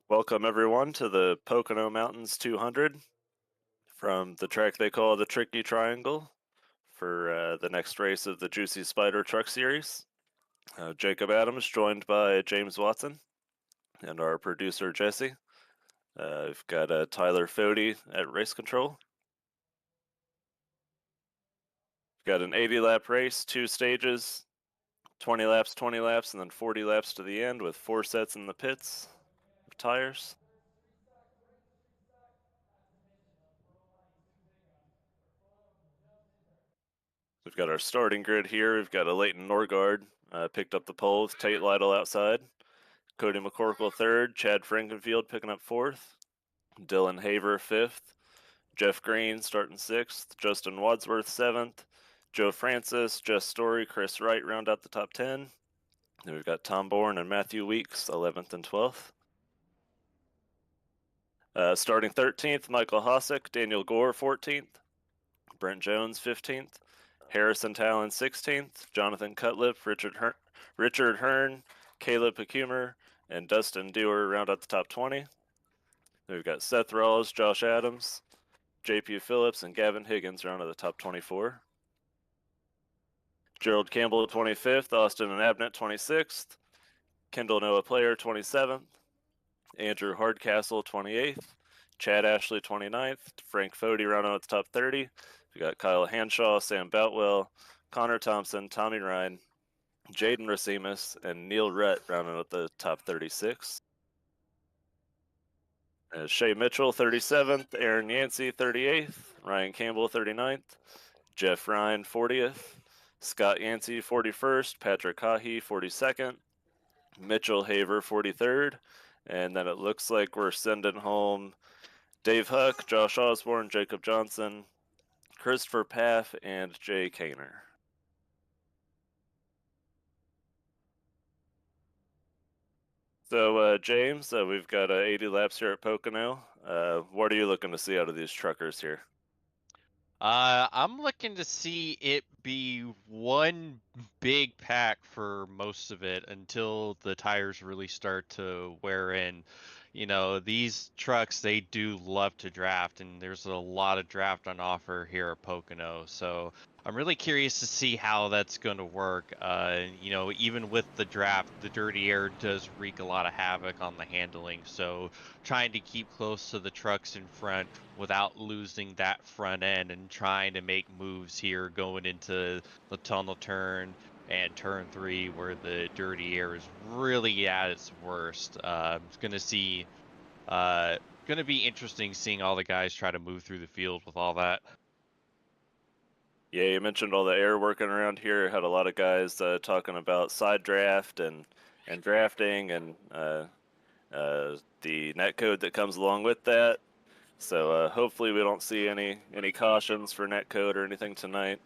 Welcome everyone to the Pocono Mountains 200 from the track they call the Tricky Triangle for the next race of the Juicy Spider Truck Series. Jacob Adams joined by James Watson and our producer Jesse. We've got Tyler Fody at race control. We've got an 80-lap race, 2 stages, 20 laps, and then 40 laps to the end with 4 sets in the pits of tires. We've got our starting grid here. We've got a Leighton Norgard picked up the pole with Tate Lytle outside. Cody McCorkle third. Chad Frankenfield picking up fourth. Dylan Haver fifth. Jeff Green starting sixth. Justin Wadsworth seventh. Joe Francis, Jess Story, Chris Wright round out the top 10. Then we've got Tom Bourne and Mathieu Weeks 11th and 12th. Starting 13th, Michael Hossack, Daniel Gore 14th. Brent Jones 15th. Harrison Talon 16th, Jonathan Cutlip, Richard Hearn, Caleb Pecumer, and Dustin Dewar round out the top 20. Then we've got Seth Rawls, Josh Adams, JP Phillips, and Gavin Higgins round out the top 24. Gerald Campbell 25th, Austin and Abnett 26th, Kendall Noah Player 27th, Andrew Hardcastle 28th, Chad Ashley 29th, Frank Fody round out the top 30. We got Kyle Hanshaw, Sam Boutwell, Connor Thompson, Tommy Ryan, Jaden Rasimas, and Neil Rutt rounding out the top 36. Shay Mitchell 37th, Aaron Yancey 38th, Ryan Campbell 39th, Jeff Ryan 40th, Scott Yancey 41st, Patrick Hahi 42nd, Mitchell Haver 43rd, and then it looks like we're sending home Dave Huck, Josh Osborne, Jacob Johnson, Christopher Paff, and Jay Kaner. So, James, we've got 80 laps here at Pocono. What are you looking to see out of these truckers here? I'm looking to see it be one big pack for most of it until the tires really start to wear in. You know, these trucks, they do love to draft, and there's a lot of draft on offer here at Pocono. So I'm really curious to see how that's going to work. You know, even with the draft, the dirty air does wreak a lot of havoc on the handling. So trying to keep close to the trucks in front without losing that front end and trying to make moves here going into the tunnel turn and turn 3 where the dirty air is really at its worst. It's going to be interesting seeing all the guys try to move through the field with all that. Yeah, you mentioned all the air working around here. Had a lot of guys talking about side draft and drafting and the net code that comes along with that. So hopefully we don't see any cautions for net code or anything tonight.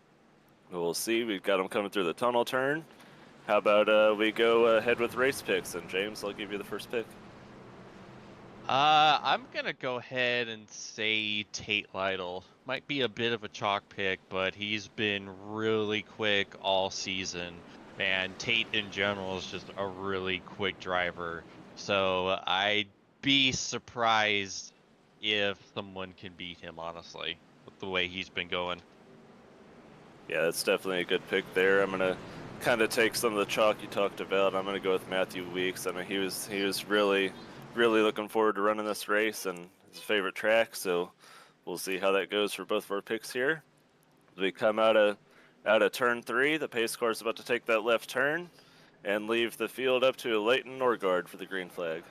We'll see. We've got them coming through the tunnel turn. How about we go ahead with race picks? And James, I'll give you the first pick. I'm gonna go ahead and say Tate Lytle. Might be a bit of a chalk pick, but he's been really quick all season. And Tate in general is just a really quick driver. So I'd be surprised if someone can beat him, honestly, with the way he's been going. Yeah, that's definitely a good pick there. I'm gonna kind of take some of the chalk you talked about. I'm gonna go with Mathieu Weeks. I mean, he was really looking forward to running this race and his favorite track. So we'll see how that goes for both of our picks here. As we come out of turn 3, the pace car is about to take that left turn and leave the field up to Leighton Norgard for the green flag.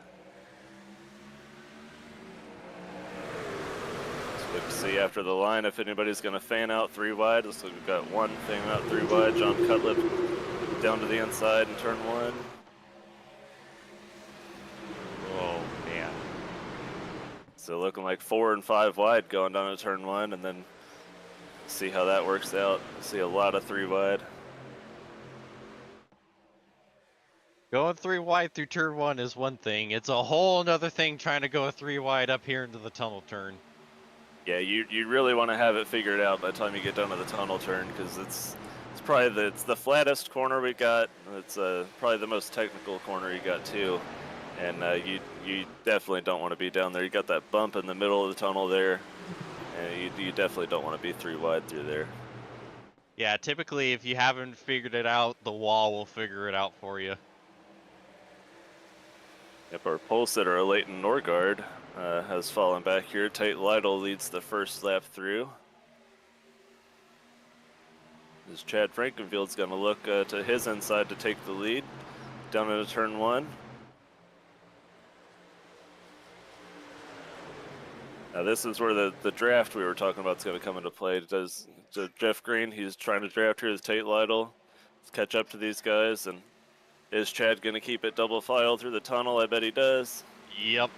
Look to see after the line if anybody's going to fan out 3 wide. Looks like we've got one fan out 3 wide. John Cutlip down to the inside in turn 1. Oh, man. So looking like 4 and 5 wide going down to turn 1, and then see how that works out. See a lot of 3 wide. Going 3 wide through turn 1 is one thing. It's a whole other thing trying to go 3 wide up here into the tunnel turn. Yeah, you really want to have it figured out by the time you get down to the tunnel turn, because it's probably the flattest corner we got. It's probably the most technical corner you got too. and you definitely don't want to be down there. You got that bump in the middle of the tunnel there, and you definitely don't want to be 3 wide through there. Yeah, typically if you haven't figured it out, the wall will figure it out for you. Yep, our pole sitter, Leighton Norgard, has fallen back here. Tate Lytle leads the first lap through. As Chad Frankenfield's going to look to his inside to take the lead down into turn 1. Now this is where the draft we were talking about is going to come into play. Does Jeff Green, he's trying to draft here as Tate Lytle. Let's catch up to these guys. And is Chad going to keep it double file through the tunnel? I bet he does. Yep.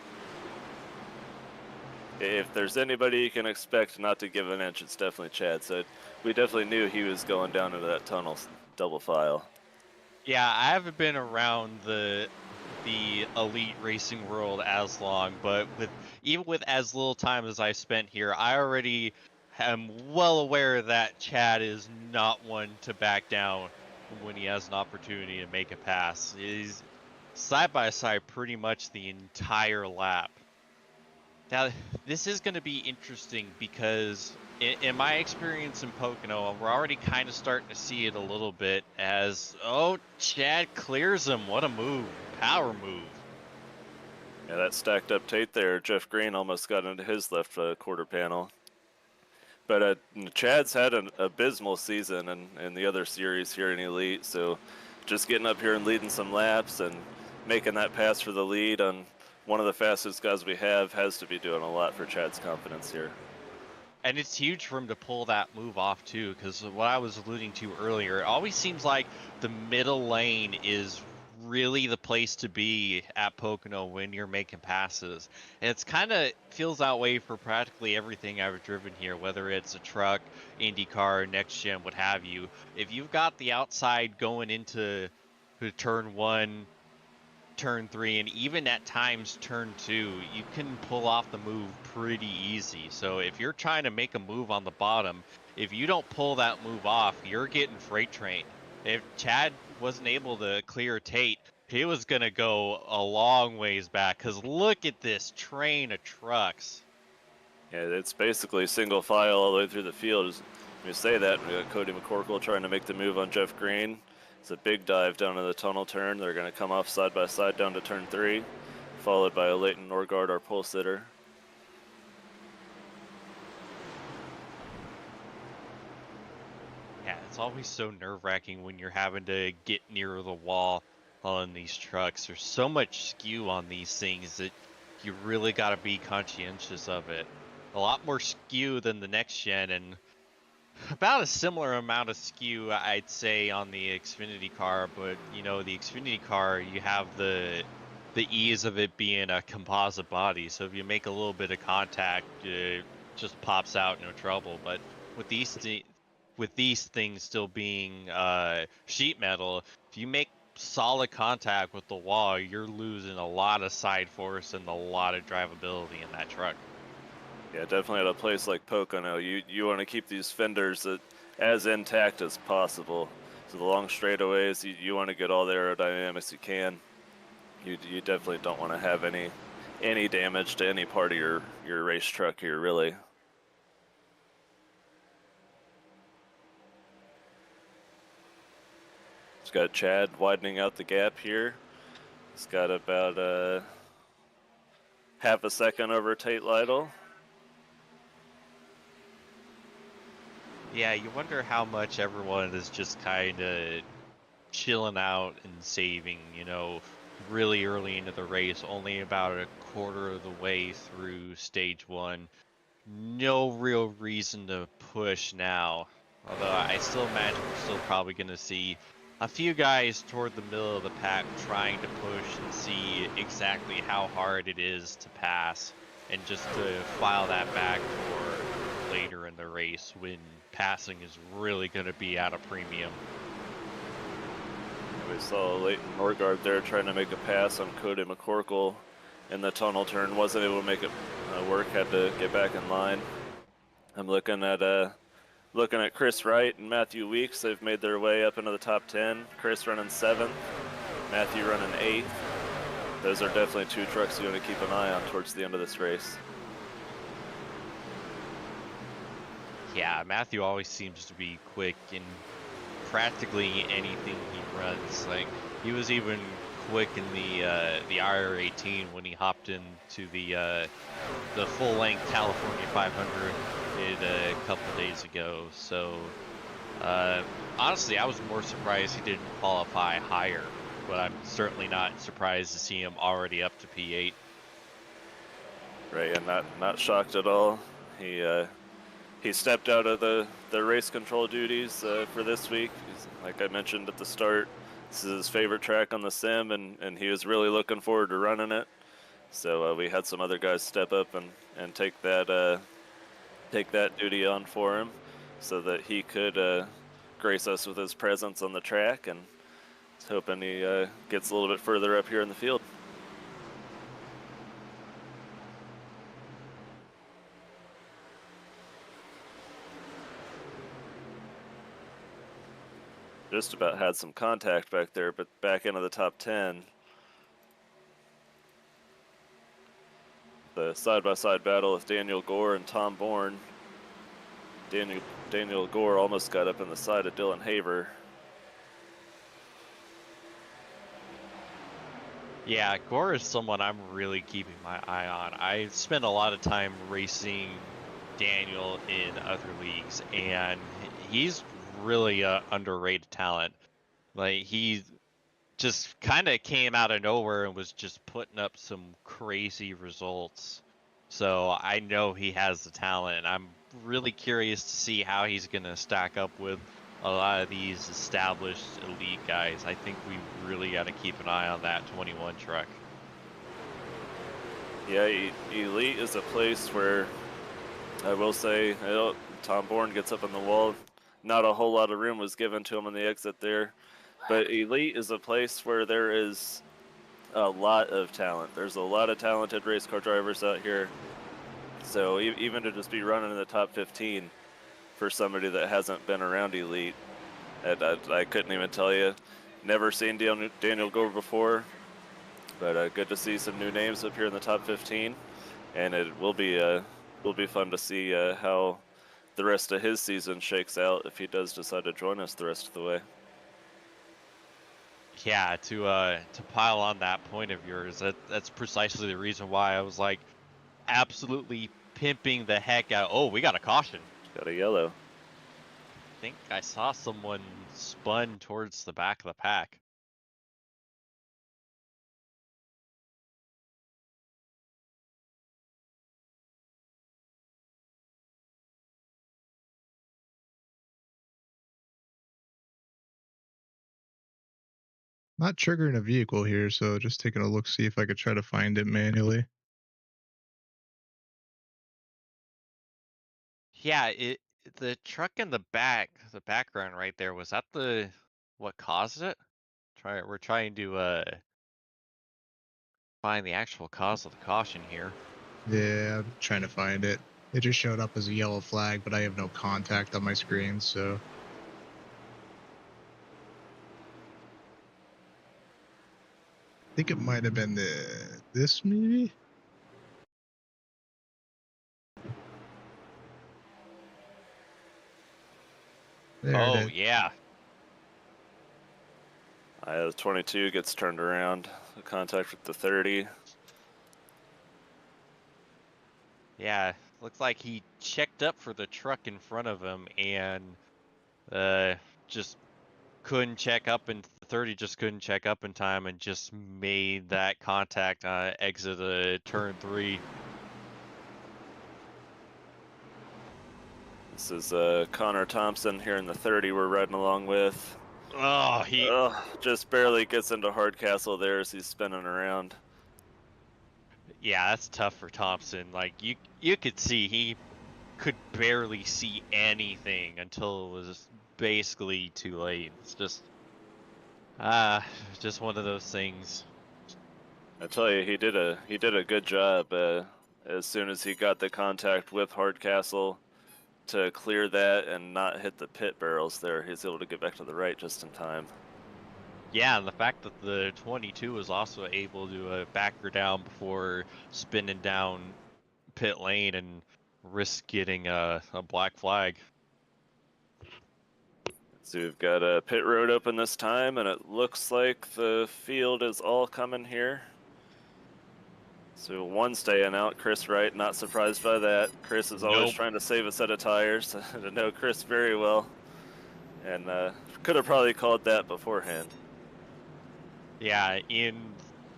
If there's anybody you can expect not to give an inch, it's definitely Chad. So we definitely knew he was going down into that tunnel double file. Yeah, I haven't been around the elite racing world as long, but even with as little time as I spent here, I already am well aware that Chad is not one to back down when he has an opportunity to make a pass. He's side by side pretty much the entire lap. Now, this is going to be interesting because in my experience in Pocono, we're already kind of starting to see it a little bit as, oh, Chad clears him. What a move. Power move. Yeah, that stacked up Tate there. Jeff Green almost got into his left quarter panel. But Chad's had an abysmal season in the other series here in Elite, so just getting up here and leading some laps and making that pass for the lead on one of the fastest guys we have has to be doing a lot for Chad's confidence here. And it's huge for him to pull that move off, too, because what I was alluding to earlier, it always seems like the middle lane is really the place to be at Pocono when you're making passes. And it's kind of feels that way for practically everything I've driven here, whether it's a truck, IndyCar, next gen, what have you. If you've got the outside going into turn 1, turn 3, and even at times turn 2, you can pull off the move pretty easy. So if you're trying to make a move on the bottom, if you don't pull that move off, you're getting freight train. If Chad wasn't able to clear Tate, he was going to go a long ways back, because look at this train of trucks. Yeah, it's basically single file all the way through the field. When you say that, we got Cody McCorkle trying to make the move on Jeff Green. It's a big dive down to the tunnel turn. They're going to come off side by side down to turn 3, followed by Leighton Norgard, our pole sitter. Yeah, it's always so nerve-wracking when you're having to get near the wall on these trucks. There's so much skew on these things that you really got to be conscientious of it. A lot more skew than the next gen, and about a similar amount of skew, I'd say, on the Xfinity car. But you know, the Xfinity car, you have the ease of it being a composite body, so if you make a little bit of contact, it just pops out, no trouble. But with these things still being sheet metal, if you make solid contact with the wall, you're losing a lot of side force and a lot of drivability in that truck. Yeah, definitely at a place like Pocono, you want to keep these fenders as intact as possible. So the long straightaways, you want to get all the aerodynamics you can. You definitely don't want to have any damage to any part of your race truck here, really. It's got Chad widening out the gap here. It's got about half a second over Tate Lytle. Yeah, you wonder how much everyone is just kind of chilling out and saving, you know, really early into the race, only about a quarter of the way through stage 1. No real reason to push now. Although I still imagine we're still probably going to see a few guys toward the middle of the pack trying to push and see exactly how hard it is to pass, and just to file that back for later in the race when passing is really going to be at a premium. We saw Leighton Norgard there trying to make a pass on Cody McCorkle in the tunnel turn. Wasn't able to make it work, had to get back in line. I'm looking at Chris Wright and Mathieu Weeks. They've made their way up into the top 10. Chris running 7th, Mathieu running 8th. those are definitely two trucks you want to keep an eye on towards the end of this race. Yeah, Matthew always seems to be quick in practically anything he runs. Like he was even quick in the IR18 when he hopped into the full length California 500 a couple days ago. So uh, honestly, I was more surprised he didn't qualify higher, but I'm certainly not surprised to see him already up to P8. Right, and not shocked at all. He stepped out of the race control duties for this week. Like I mentioned at the start, this is his favorite track on the sim, and he was really looking forward to running it. So we had some other guys step up and take that duty on for him, so that he could grace us with his presence on the track. And hoping he gets a little bit further up here in the field. Just about had some contact back there, but back into the top 10. The side-by-side battle with Daniel Gore and Tom Bourne. Daniel Gore almost got up in the side of Dylan Haver. Yeah, Gore is someone I'm really keeping my eye on. I spent a lot of time racing Daniel in other leagues, and he's really a underrated talent. Like he just kind of came out of nowhere and was just putting up some crazy results. So I know he has the talent, and I'm really curious to see how he's going to stack up with a lot of these established elite guys. I think we really got to keep an eye on that 21 truck. Yeah, Elite is a place where I will say, Tom Bourne gets up on the wall. Not a whole lot of room was given to him on the exit there. But Elite is a place where there is a lot of talent. There's a lot of talented race car drivers out here. So even to just be running in the top 15 for somebody that hasn't been around Elite, I couldn't even tell you. Never seen Daniel Gore before, but good to see some new names up here in the top 15. And it will be fun to see how the rest of his season shakes out if he does decide to join us the rest of the way. Yeah, to pile on that point of yours, that's precisely the reason why I was like absolutely pimping the heck out. Oh, we got a caution. Got a yellow. I think I saw someone spun towards the back of the pack. Not triggering a vehicle here, so just taking a look, see if I could try to find it manually. Yeah, the truck in the background right there, was that what caused it? We're trying to find the actual cause of the caution here. Yeah, I'm trying to find it. It just showed up as a yellow flag, but I have no contact on my screen, so. I think it might have been this maybe? There it Oh, is. yeah. The 22 gets turned around. Contact with the 30. Yeah, looks like he checked up for the truck in front of him and just couldn't check up, and the 30 just couldn't check up in time and just made that contact exit turn 3. This is Connor Thompson here in the 30 we're riding along with. Oh, Just barely gets into Hardcastle there as he's spinning around. yeah, that's tough for Thompson. Like you could see he could barely see anything until it was basically too late. It's just one of those things. I tell you, he did a good job as soon as he got the contact with Hardcastle to clear that and not hit the pit barrels there. He's able to get back to the right just in time. Yeah, and the fact that the 22 was also able to back her down before spinning down pit lane and risk getting a black flag. So we've got a pit road open this time, and it looks like the field is all coming here. So one staying out, Chris Wright, not surprised by that. Chris is always Nope. trying to save a set of tires. I know Chris very well, and could have probably called that beforehand. Yeah, in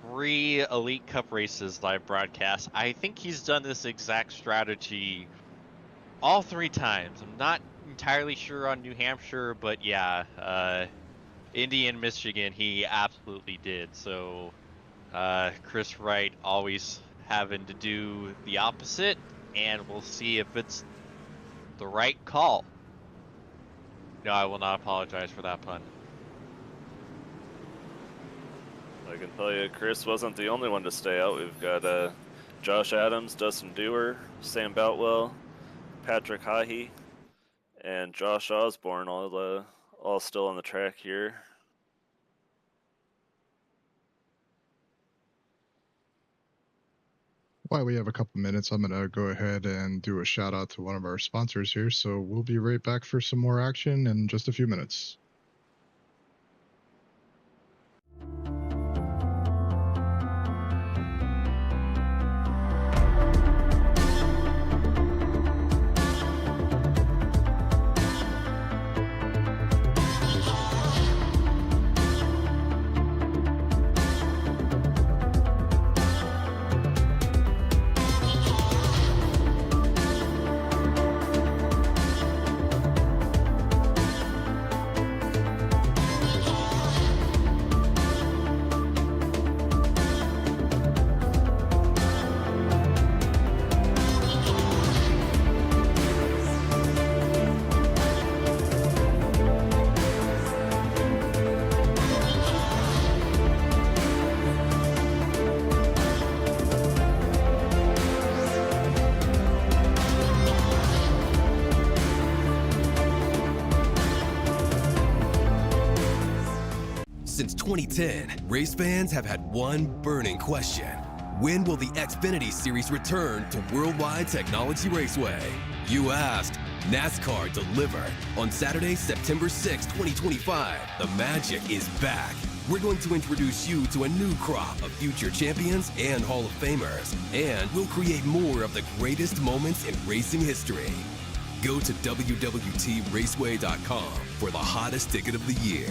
3 Elite Cup races live broadcast, I think he's done this exact strategy all 3 times. I'm not entirely sure on New Hampshire, but yeah, Indy and Michigan, he absolutely did. So Chris Wright always having to do the opposite, and we'll see if it's the right call. No, I will not apologize for that pun. I can tell you, Chris wasn't the only one to stay out. We've got Josh Adams, Dustin Dewar, Sam Boutwell, Patrick Hahe, and Josh Osborne, all still on the track here. While we have a couple minutes, I'm going to go ahead and do a shout out to one of our sponsors here. So we'll be right back for some more action in just a few minutes. Since 2010, race fans have had one burning question. When will the Xfinity Series return to Worldwide Technology Raceway? You asked, NASCAR delivered. On Saturday, September 6, 2025, the magic is back. We're going to introduce you to a new crop of future champions and Hall of Famers, and we'll create more of the greatest moments in racing history. Go to www.raceway.com for the hottest ticket of the year.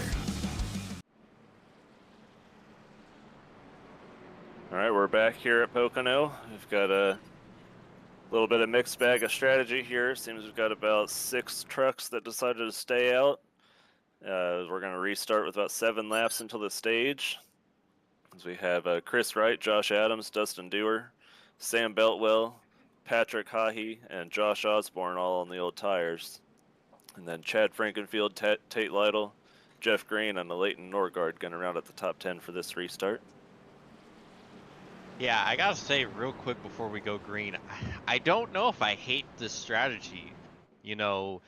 All right, we're back here at Pocono. We've got a little bit of mixed bag of strategy here. Seems we've got about 6 trucks that decided to stay out. We're going to restart with about 7 laps until the stage. As we have Chris Wright, Josh Adams, Dustin Dewar, Sam Beltwell, Patrick Hahe, and Josh Osborne all on the old tires. And then Chad Frankenfield, Tate Lytle, Jeff Green, and Leighton Norgard going to round at the top 10 for this restart. Yeah, I gotta say real quick before we go green, I don't know if I hate this strategy. You know,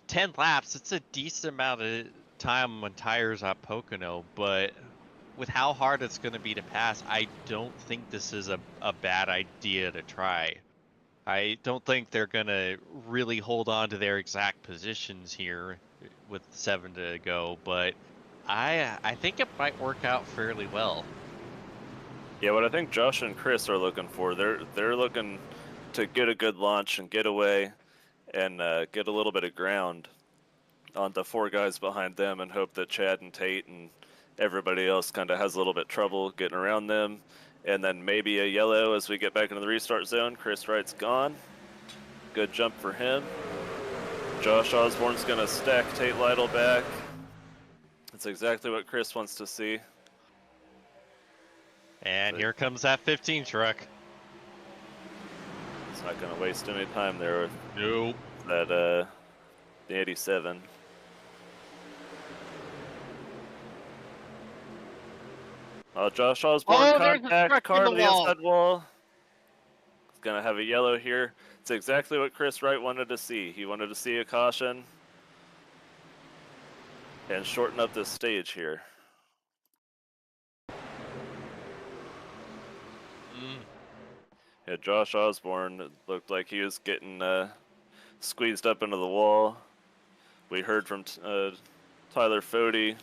10 laps, it's a decent amount of time on tires at Pocono, but with how hard it's going to be to pass, I don't think this is a bad idea to try. I don't think they're going to really hold on to their exact positions here with 7 to go, but I think it might work out fairly well. Yeah, what I think Josh and Chris are looking for, they're looking to get a good launch and get away and get a little bit of ground on the 4 guys behind them and hope that Chad and Tate and everybody else kind of has a little bit trouble getting around them. And then maybe a yellow as we get back into the restart zone. Chris Wright's gone. Good jump for him. Josh Osborne's going to stack Tate Lytle back. That's exactly what Chris wants to see. And here comes that 15 truck. It's not going to waste any time there with Nope. that the 87. Oh, Josh Osborne contact, car on the outside wall. It's going to have a yellow here. It's exactly what Chris Wright wanted to see. He wanted to see a caution. and shorten up this stage here. Yeah, Josh Osborne looked like he was getting squeezed up into the wall. We heard from Tyler Fody.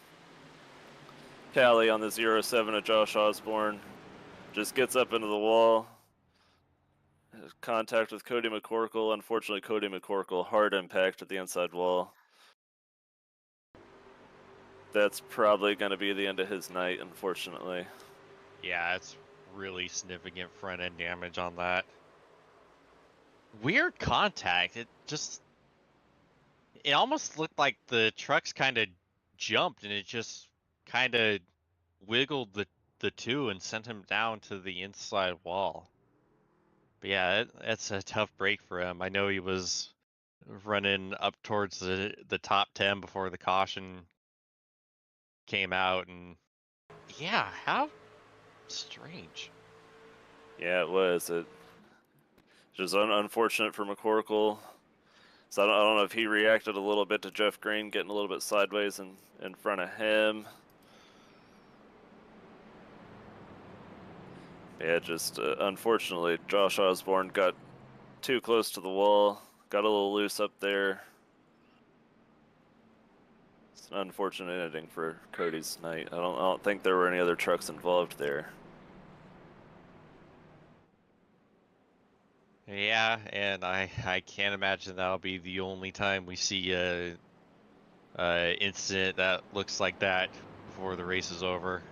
Callie on the 07 of Josh Osborne just gets up into the wall. Contact with Cody McCorkle. Unfortunately, Cody McCorkle hard impact at the inside wall. That's probably going to be the end of his night, unfortunately. Yeah, it's really significant front end damage on that. Weird contact. It almost looked like the trucks kind of jumped and it just kind of wiggled the two and sent him down to the inside wall. But yeah, that's a tough break for him. I know he was running up towards the top 10 before the caution came out, and yeah, how strange. Yeah, it was. It was unfortunate for McCorkle. So I don't know if he reacted a little bit to Jeff Green getting a little bit sideways in front of him. Yeah, just unfortunately, Josh Osborne got too close to the wall, got a little loose up there. It's an unfortunate ending for Cody's night. I don't think there were any other trucks involved there. Yeah, and I can't imagine that'll be the only time we see a incident that looks like that before the race is over.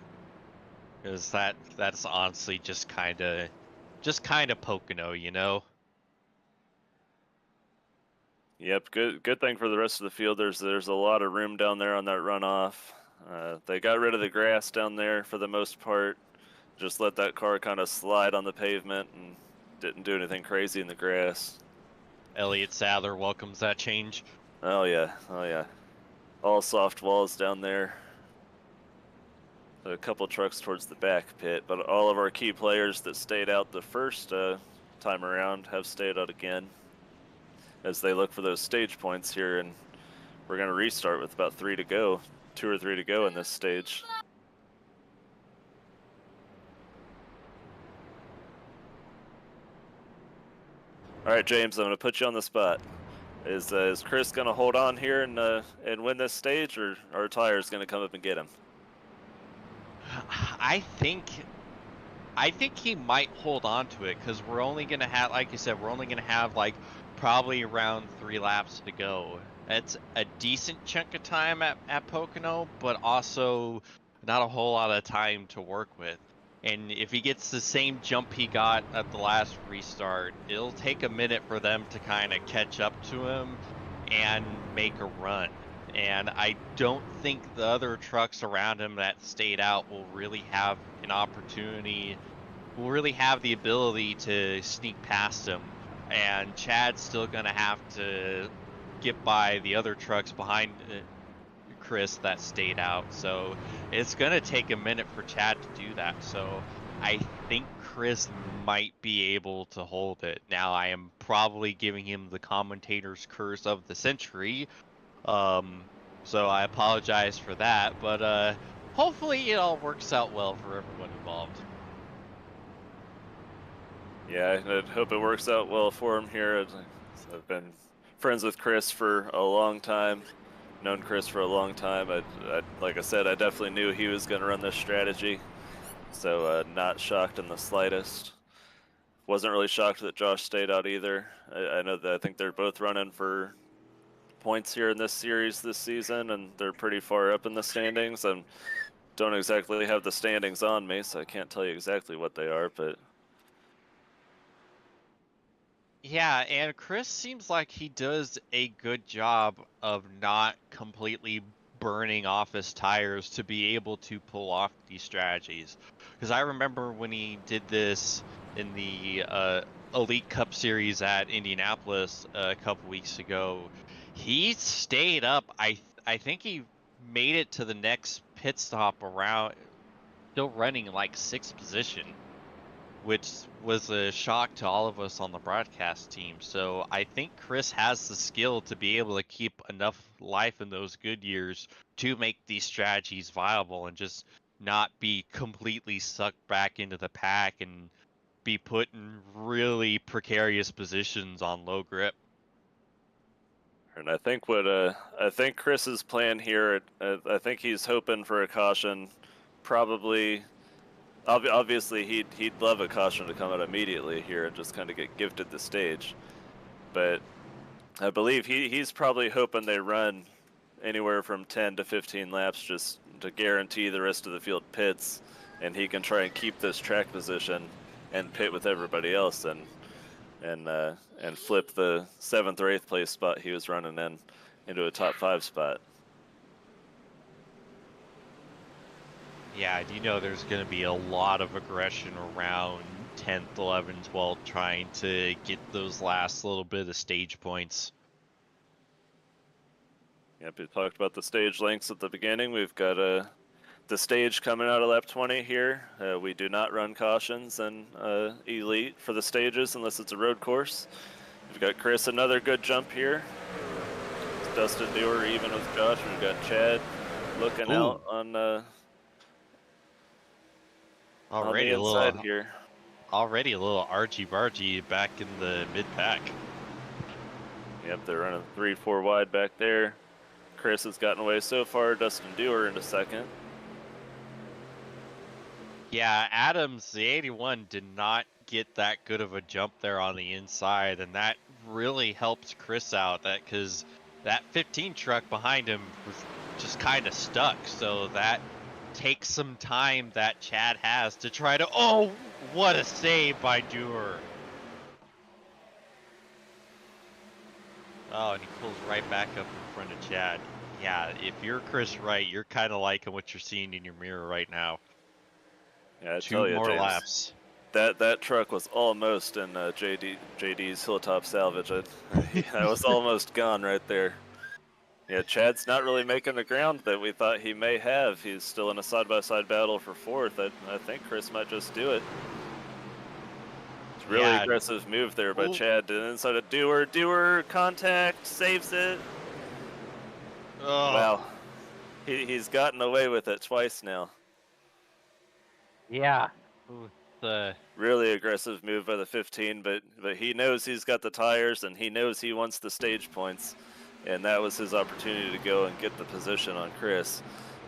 Because that's honestly just kind of Pocono, you know. Yep, good thing for the rest of the field. There's a lot of room down there on that runoff. They got rid of the grass down there for the most part. Just let that car kind of slide on the pavement and didn't do anything crazy in the grass. Elliott Sadler welcomes that change. Oh yeah, all soft walls down there. A couple trucks towards the back pit, but all of our key players that stayed out the first time around have stayed out again as they look for those stage points here, and we're going to restart with about 2 or 3 to go in this stage. All right, James, I'm going to put you on the spot. Is Chris going to hold on here and win this stage, or are tires going to come up and get him? I think he might hold on to it because we're only gonna have, like you said, we're only gonna have like probably around 3 laps to go. That's a decent chunk of time at Pocono, but also not a whole lot of time to work with. And if he gets the same jump he got at the last restart, it'll take a minute for them to kind of catch up to him and make a run. And I don't think the other trucks around him that stayed out will really have an opportunity, will really have the ability to sneak past him. And Chad's still going to have to get by the other trucks behind Chris that stayed out. So it's going to take a minute for Chad to do that. So I think Chris might be able to hold it. Now, I am probably giving him the commentator's curse of the century. So I apologize for that, but hopefully it all works out well for everyone involved. Yeah, I hope it works out well for him here. I've been friends with Chris for a long time, known Chris for a long time. Like I said, I definitely knew he was going to run this strategy, so not shocked in the slightest. Wasn't really shocked that Josh stayed out either. I think they're both running for points here in this series this season, and they're pretty far up in the standings. I don't exactly have the standings on me, so I can't tell you exactly what they are, but yeah, and Chris seems like he does a good job of not completely burning off his tires to be able to pull off these strategies. Because I remember when he did this in the Elite Cup Series at Indianapolis a couple weeks ago, he stayed up. I think he made it to the next pit stop around, still running like 6th position, which was a shock to all of us on the broadcast team. So I think Chris has the skill to be able to keep enough life in those good years to make these strategies viable and just not be completely sucked back into the pack and be put in really precarious positions on low grip. And I think I think Chris's plan here, I think he's hoping for a caution. Probably, obviously, he'd love a caution to come out immediately here and just kind of get gifted the stage. But I believe he's probably hoping they run anywhere from 10 to 15 laps just to guarantee the rest of the field pits, and he can try and keep this track position and pit with everybody else and flip the 7th or 8th place spot he was running in into a top 5 spot. Yeah, you know there's going to be a lot of aggression around 10th, 11th, 12th trying to get those last little bit of stage points. Yep, we talked about the stage lengths at the beginning. We've got the stage coming out of lap 20 here. We do not run cautions and elite for the stages unless it's a road course. We've got Chris, another good jump here. Dustin Dewar even with Josh. We've got Chad looking out on the inside here. Already a little argy-bargy back in the mid-pack. Yep, they're running 3-4 wide back there. Chris has gotten away so far. Dustin Dewar into second. Yeah, Adams, the 81, did not get that good of a jump there on the inside, and that really helped Chris out. Because that 15 truck behind him was just kind of stuck, so that takes some time that Chad has to try to. Oh, what a save by Dewar! Oh, and he pulls right back up in front of Chad. Yeah, if you're Chris Wright, you're kind of liking what you're seeing in your mirror right now. Yeah, I Two tell you, more James, laps. That truck was almost in JD's Hilltop Salvage. That was almost gone right there. Yeah, Chad's not really making the ground that we thought he may have. He's still in a side-by-side battle for 4th. I think Chris might just do it. It's a really aggressive move there by Chad. Inside of Dewar. Dewar contact, saves it. Oh. Wow. He's gotten away with it twice now. Yeah. Really aggressive move by the 15, but he knows he's got the tires and he knows he wants the stage points, and that was his opportunity to go and get the position on Chris.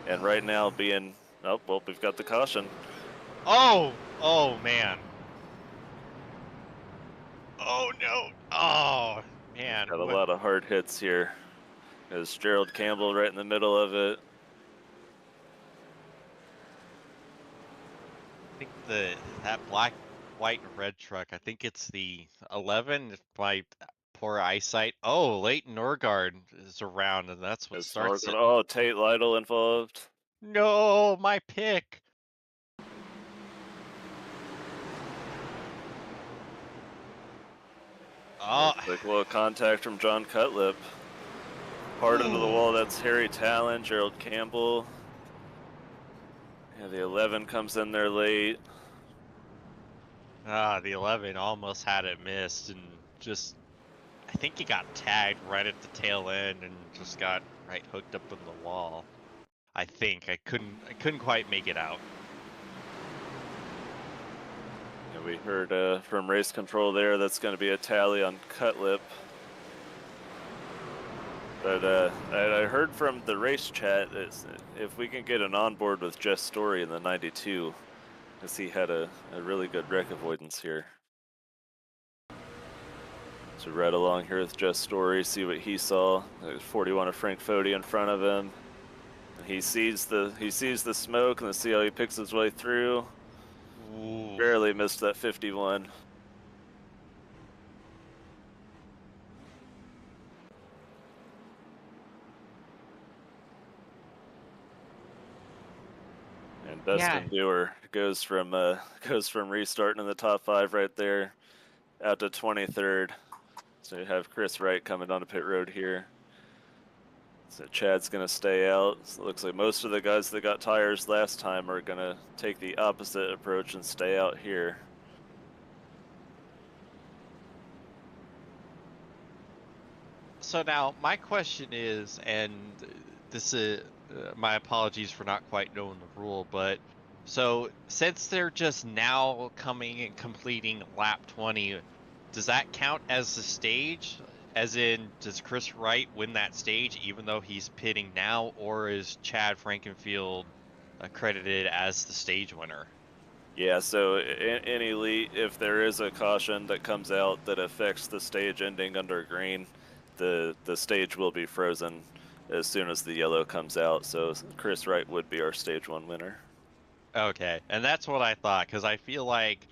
And right now being, oh, well, we've got the caution. Oh man. Oh no. Oh man. Got a lot of hard hits here. There's Gerald Campbell right in the middle of it. I think that black, white, and red truck, I think it's the 11, if my poor eyesight. Oh, Leighton Norgard is around, and that's what starts it. Oh, Tate Lytle involved. No, my pick. Oh. Like a little contact from John Cutlip. Hard into the wall, that's Harry Talon, Gerald Campbell. Yeah, the 11 comes in there late. The 11 almost had it missed, and just, I think he got tagged right at the tail end and just got right hooked up in the wall. I think I couldn't quite make it out. Yeah, we heard from race control there that's going to be a tally on Cutlip. But I heard from the race chat if we can get an onboard with Jess Story in the 92, because he had a really good wreck avoidance here. So right along here with Jess Story, see what he saw. There's 41 of Frank Fody in front of him. He sees the smoke, and let's see how he picks his way through. Ooh. Barely missed that 51. And Dustin Dewar goes from restarting in the top 5 right there out to 23rd. So you have Chris Wright coming onto pit road here. So Chad's gonna stay out. So it looks like most of the guys that got tires last time are gonna take the opposite approach and stay out here. So now my question is, and this is my apologies for not quite knowing the rule, but so since they're just now coming and completing lap 20, does that count as the stage? As in, does Chris Wright win that stage even though he's pitting now, or is Chad Frankenfield accredited as the stage winner? Yeah, so in Elite, if there is a caution that comes out that affects the stage ending under green, the stage will be frozen as soon as the yellow comes out. So Chris Wright would be our stage 1 winner. Okay, and that's what I thought, because I feel like,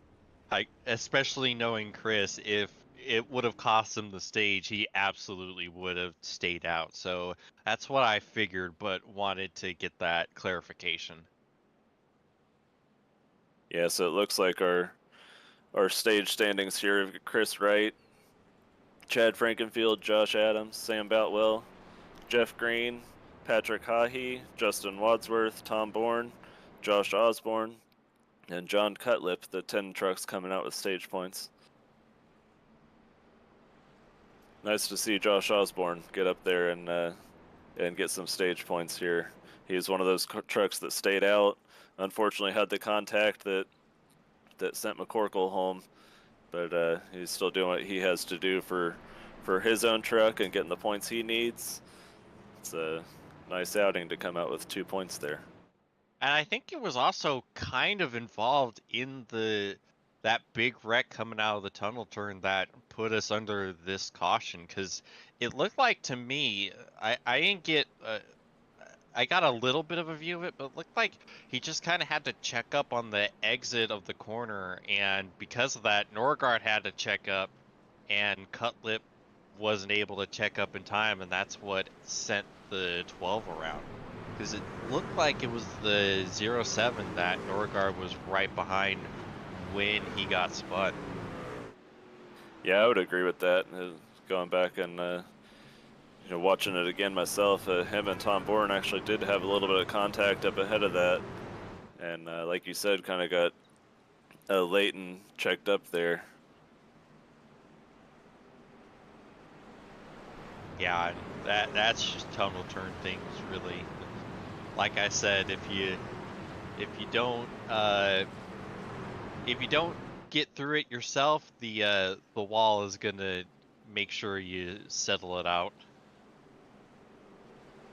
especially knowing Chris, if it would have cost him the stage, he absolutely would have stayed out. So that's what I figured, but wanted to get that clarification. Yeah, so it looks like our stage standings here have Chris Wright, Chad Frankenfield, Josh Adams, Sam Boutwell, Jeff Green, Patrick Hahe, Justin Wadsworth, Tom Bourne, Josh Osborne, and John Cutlip, the 10 trucks coming out with stage points. Nice to see Josh Osborne get up there and get some stage points here. He's one of those trucks that stayed out. Unfortunately, had the contact that sent McCorkle home, but he's still doing what he has to do for his own truck and getting the points he needs. It's a nice outing to come out with 2 points there. And I think it was also kind of involved in that big wreck coming out of the tunnel turn that put us under this caution, because it looked like to me, I didn't get I got a little bit of a view of it, but it looked like he just kind of had to check up on the exit of the corner, and because of that, Norgard had to check up, and Cutlip wasn't able to check up in time, and that's what sent the 12 around. Because it looked like it was the 07 that Norgard was right behind when he got spun. Yeah, I would agree with that. Going back and watching it again myself, him and Tom Bourne actually did have a little bit of contact up ahead of that, and like you said, kind of got Leighton checked up there. Yeah, that's just tunnel turn things, really. Like I said, if you don't get through it yourself, the wall is gonna make sure you settle it out.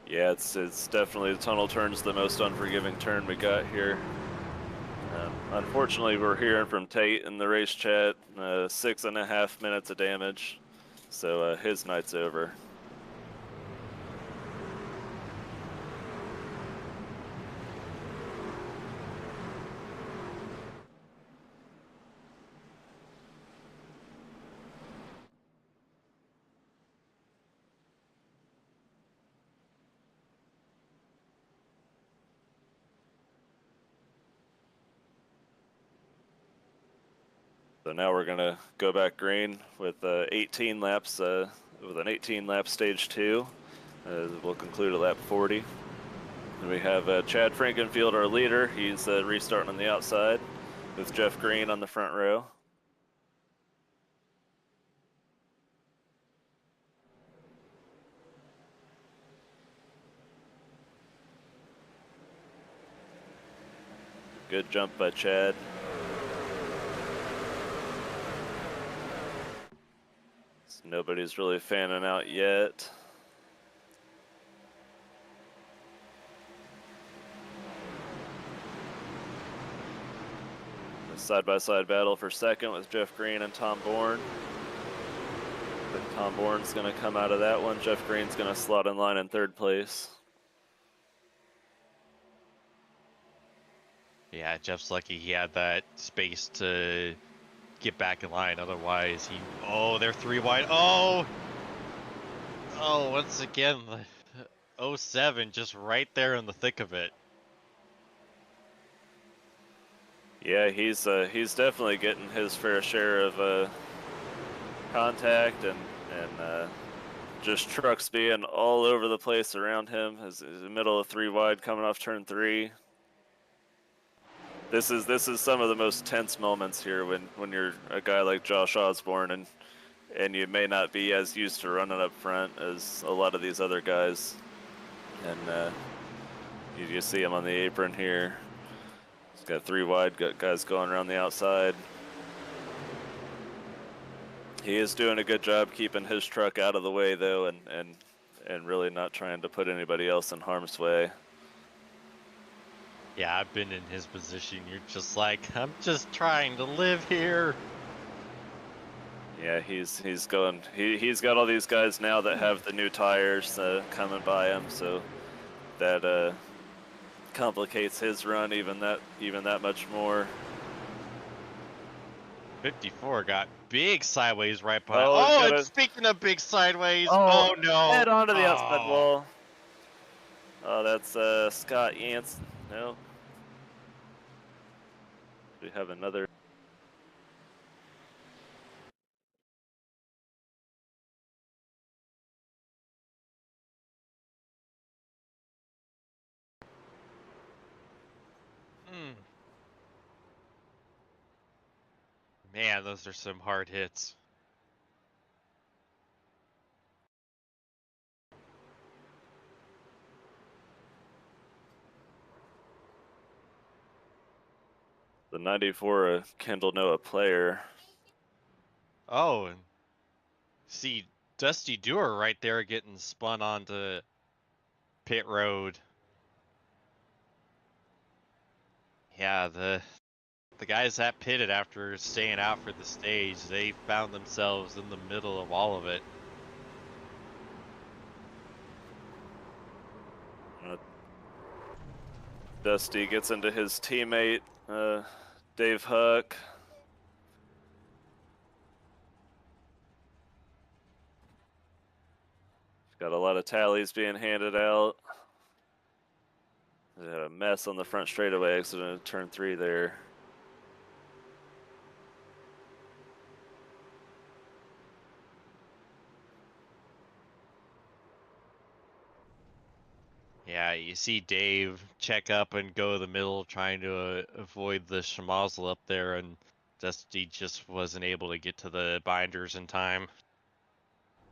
Yeah, it's definitely, the tunnel turn's the most unforgiving turn we got here. Unfortunately, we're hearing from Tate in the race chat, 6.5 minutes of damage, so his night's over. So now we're gonna go back green with 18 laps, with an 18-lap stage 2. We'll conclude at lap 40. And we have Chad Frankenfield, our leader. He's restarting on the outside with Jeff Green on the front row. Good jump by Chad. Nobody's really fanning out yet. Side-by-side battle for second with Jeff Green and Tom Bourne. But Tom Bourne's going to come out of that one. Jeff Green's going to slot in line in third place. Yeah, Jeff's lucky he had that space to get back in line. Otherwise, they're 3 wide. Oh, once again, the 07 just right there in the thick of it. Yeah, he's definitely getting his fair share of contact and just trucks being all over the place around him. He's in the middle of 3 wide coming off turn 3. This is some of the most tense moments here when you're a guy like Josh Osborne and and you may not be as used to running up front as a lot of these other guys. And you just see him on the apron here. He's got 3 wide, got guys going around the outside. He is doing a good job keeping his truck out of the way though, and really not trying to put anybody else in harm's way. Yeah, I've been in his position. You're just like, I'm just trying to live here. Yeah, he's going. He's got all these guys now that have the new tires coming by him, so that complicates his run even that much more. 54 got big sideways right by. Oh, Oh, gotta- and speaking of big sideways, Oh, oh no! Head onto the outside Oh. wall. Oh, that's Scott Yance. No. We have another. Man, those are some hard hits. The 94 Kendall Noah player. Oh, and see Dusty Dewar right there getting spun onto pit road. Yeah, the guys that pitted after staying out for the stage, they found themselves in the middle of all of it. Dusty gets into his teammate, Dave Huck. Got a lot of tallies being handed out. They had a mess on the front straightaway exit into turn 3 there. Yeah, you see Dave check up and go the middle trying to avoid the schmozzle up there, and Dusty just wasn't able to get to the binders in time.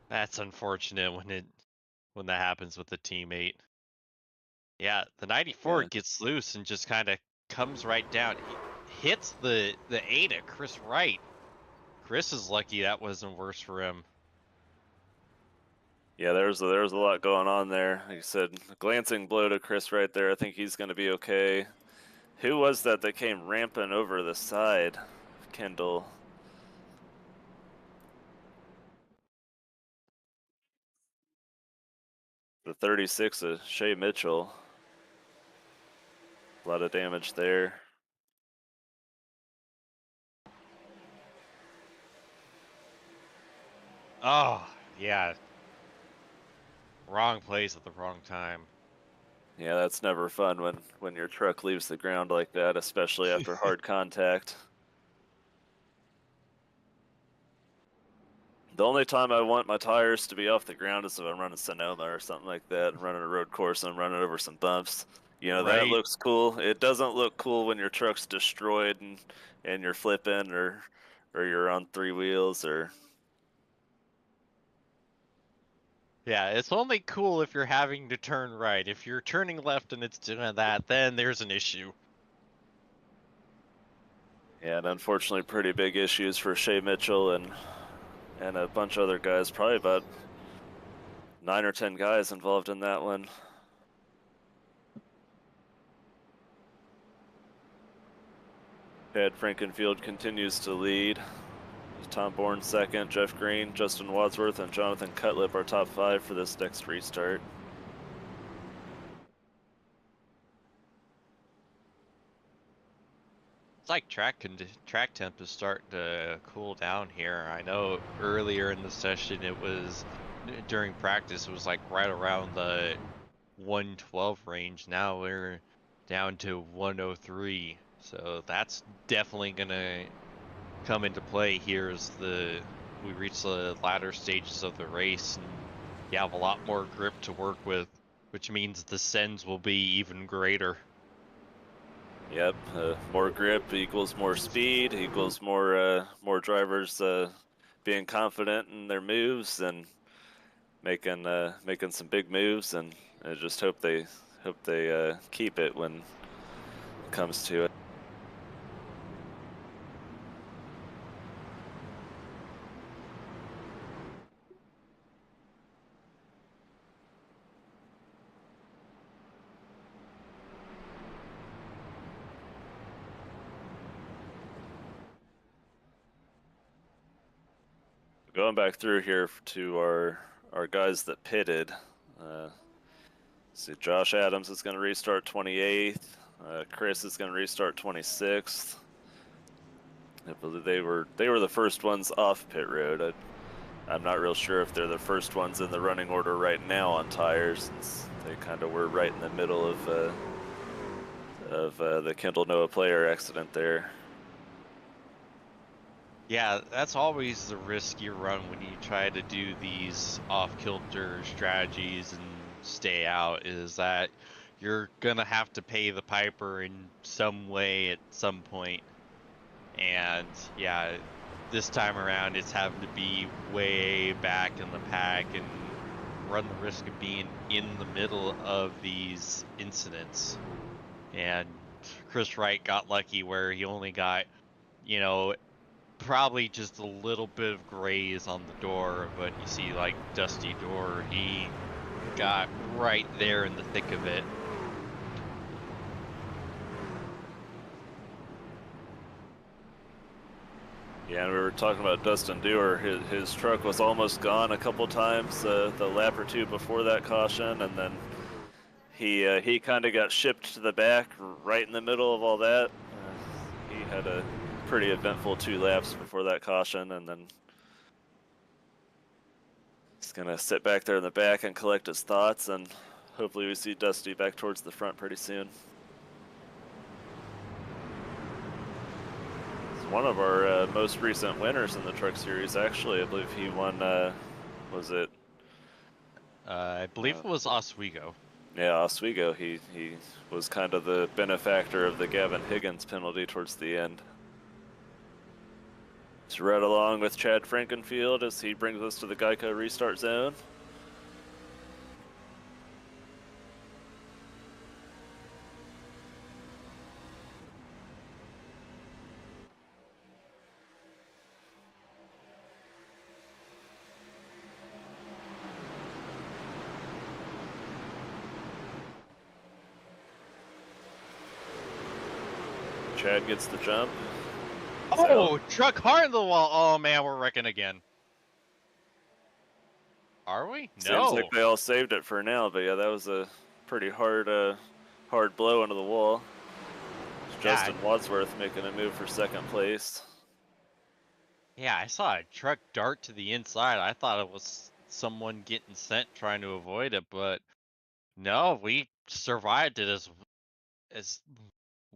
That's unfortunate when that happens with a teammate. Yeah, the 94 gets loose and just kind of comes right down. He hits the 8 at Chris Wright. Chris is lucky that wasn't worse for him. Yeah, there's a lot going on there. Like I said, glancing blow to Chris right there. I think he's going to be okay. Who was that came ramping over the side? Kendall. The 36 of Shea Mitchell. A lot of damage there. Oh, yeah. Wrong place at the wrong time. Yeah, that's never fun when your truck leaves the ground like that, especially after hard contact. The only time I want my tires to be off the ground is if I'm running Sonoma or something like that, running a road course and I'm running over some bumps. You know, that Right. looks cool. It doesn't look cool when your truck's destroyed and you're flipping or you're on 3 wheels or... Yeah, it's only cool if you're having to turn right. If you're turning left and it's doing that, then there's an issue. Yeah, and unfortunately pretty big issues for Shea Mitchell and a bunch of other guys, probably about 9 or 10 guys involved in that one. Chad Frankenfield continues to lead. Tom Bourne second, Jeff Green, Justin Wadsworth, and Jonathan Cutlip are top 5 for this next restart. It's like track temp is starting to cool down here. I know earlier in the session it was, during practice, it was like right around the 112 range. Now we're down to 103. So that's definitely gonna come into play here as we reach the latter stages of the race, and you have a lot more grip to work with, which means the sends will be even greater. Yep, more grip equals more speed, equals more drivers being confident in their moves and making some big moves, and I just hope they keep it when it comes to it. Going back through here to our guys that pitted. See, Josh Adams is going to restart 28th. Chris is going to restart 26th. I believe they were the first ones off pit road. I'm not real sure if they're the first ones in the running order right now on tires, since they kind of were right in the middle of the Kendall Noah player accident there. Yeah, that's always the risk you run when you try to do these off-kilter strategies and stay out, is that you're gonna have to pay the piper in some way at some point. And yeah, this time around it's having to be way back in the pack and run the risk of being in the middle of these incidents. And Chris Wright got lucky where he only got, you know, probably just a little bit of graze on the door, but you see like Dusty Door, he got right there in the thick of it. Yeah, and we were talking about Dustin Dewar. His truck was almost gone a couple times the lap or two before that caution, and then he kind of got shipped to the back right in the middle of all that. He had a pretty eventful 2 laps before that caution, and then he's gonna sit back there in the back and collect his thoughts, and hopefully we see Dusty back towards the front pretty soon. It's one of our most recent winners in the Truck Series, actually. I believe he won, was it? I believe it was Oswego. Yeah, Oswego. He was kind of the benefactor of the Gavin Higgins penalty towards the end. It's right along with Chad Frankenfield as he brings us to the Geico restart zone. Chad gets the jump. Oh, truck hard in the wall. Oh man, we're wrecking again. Are we? No. Seems like they all saved it for now, but yeah, that was a pretty hard blow into the wall. It's Justin Wadsworth making a move for 2nd place. Yeah, I saw a truck dart to the inside. I thought it was someone getting sent trying to avoid it, but no, we survived it as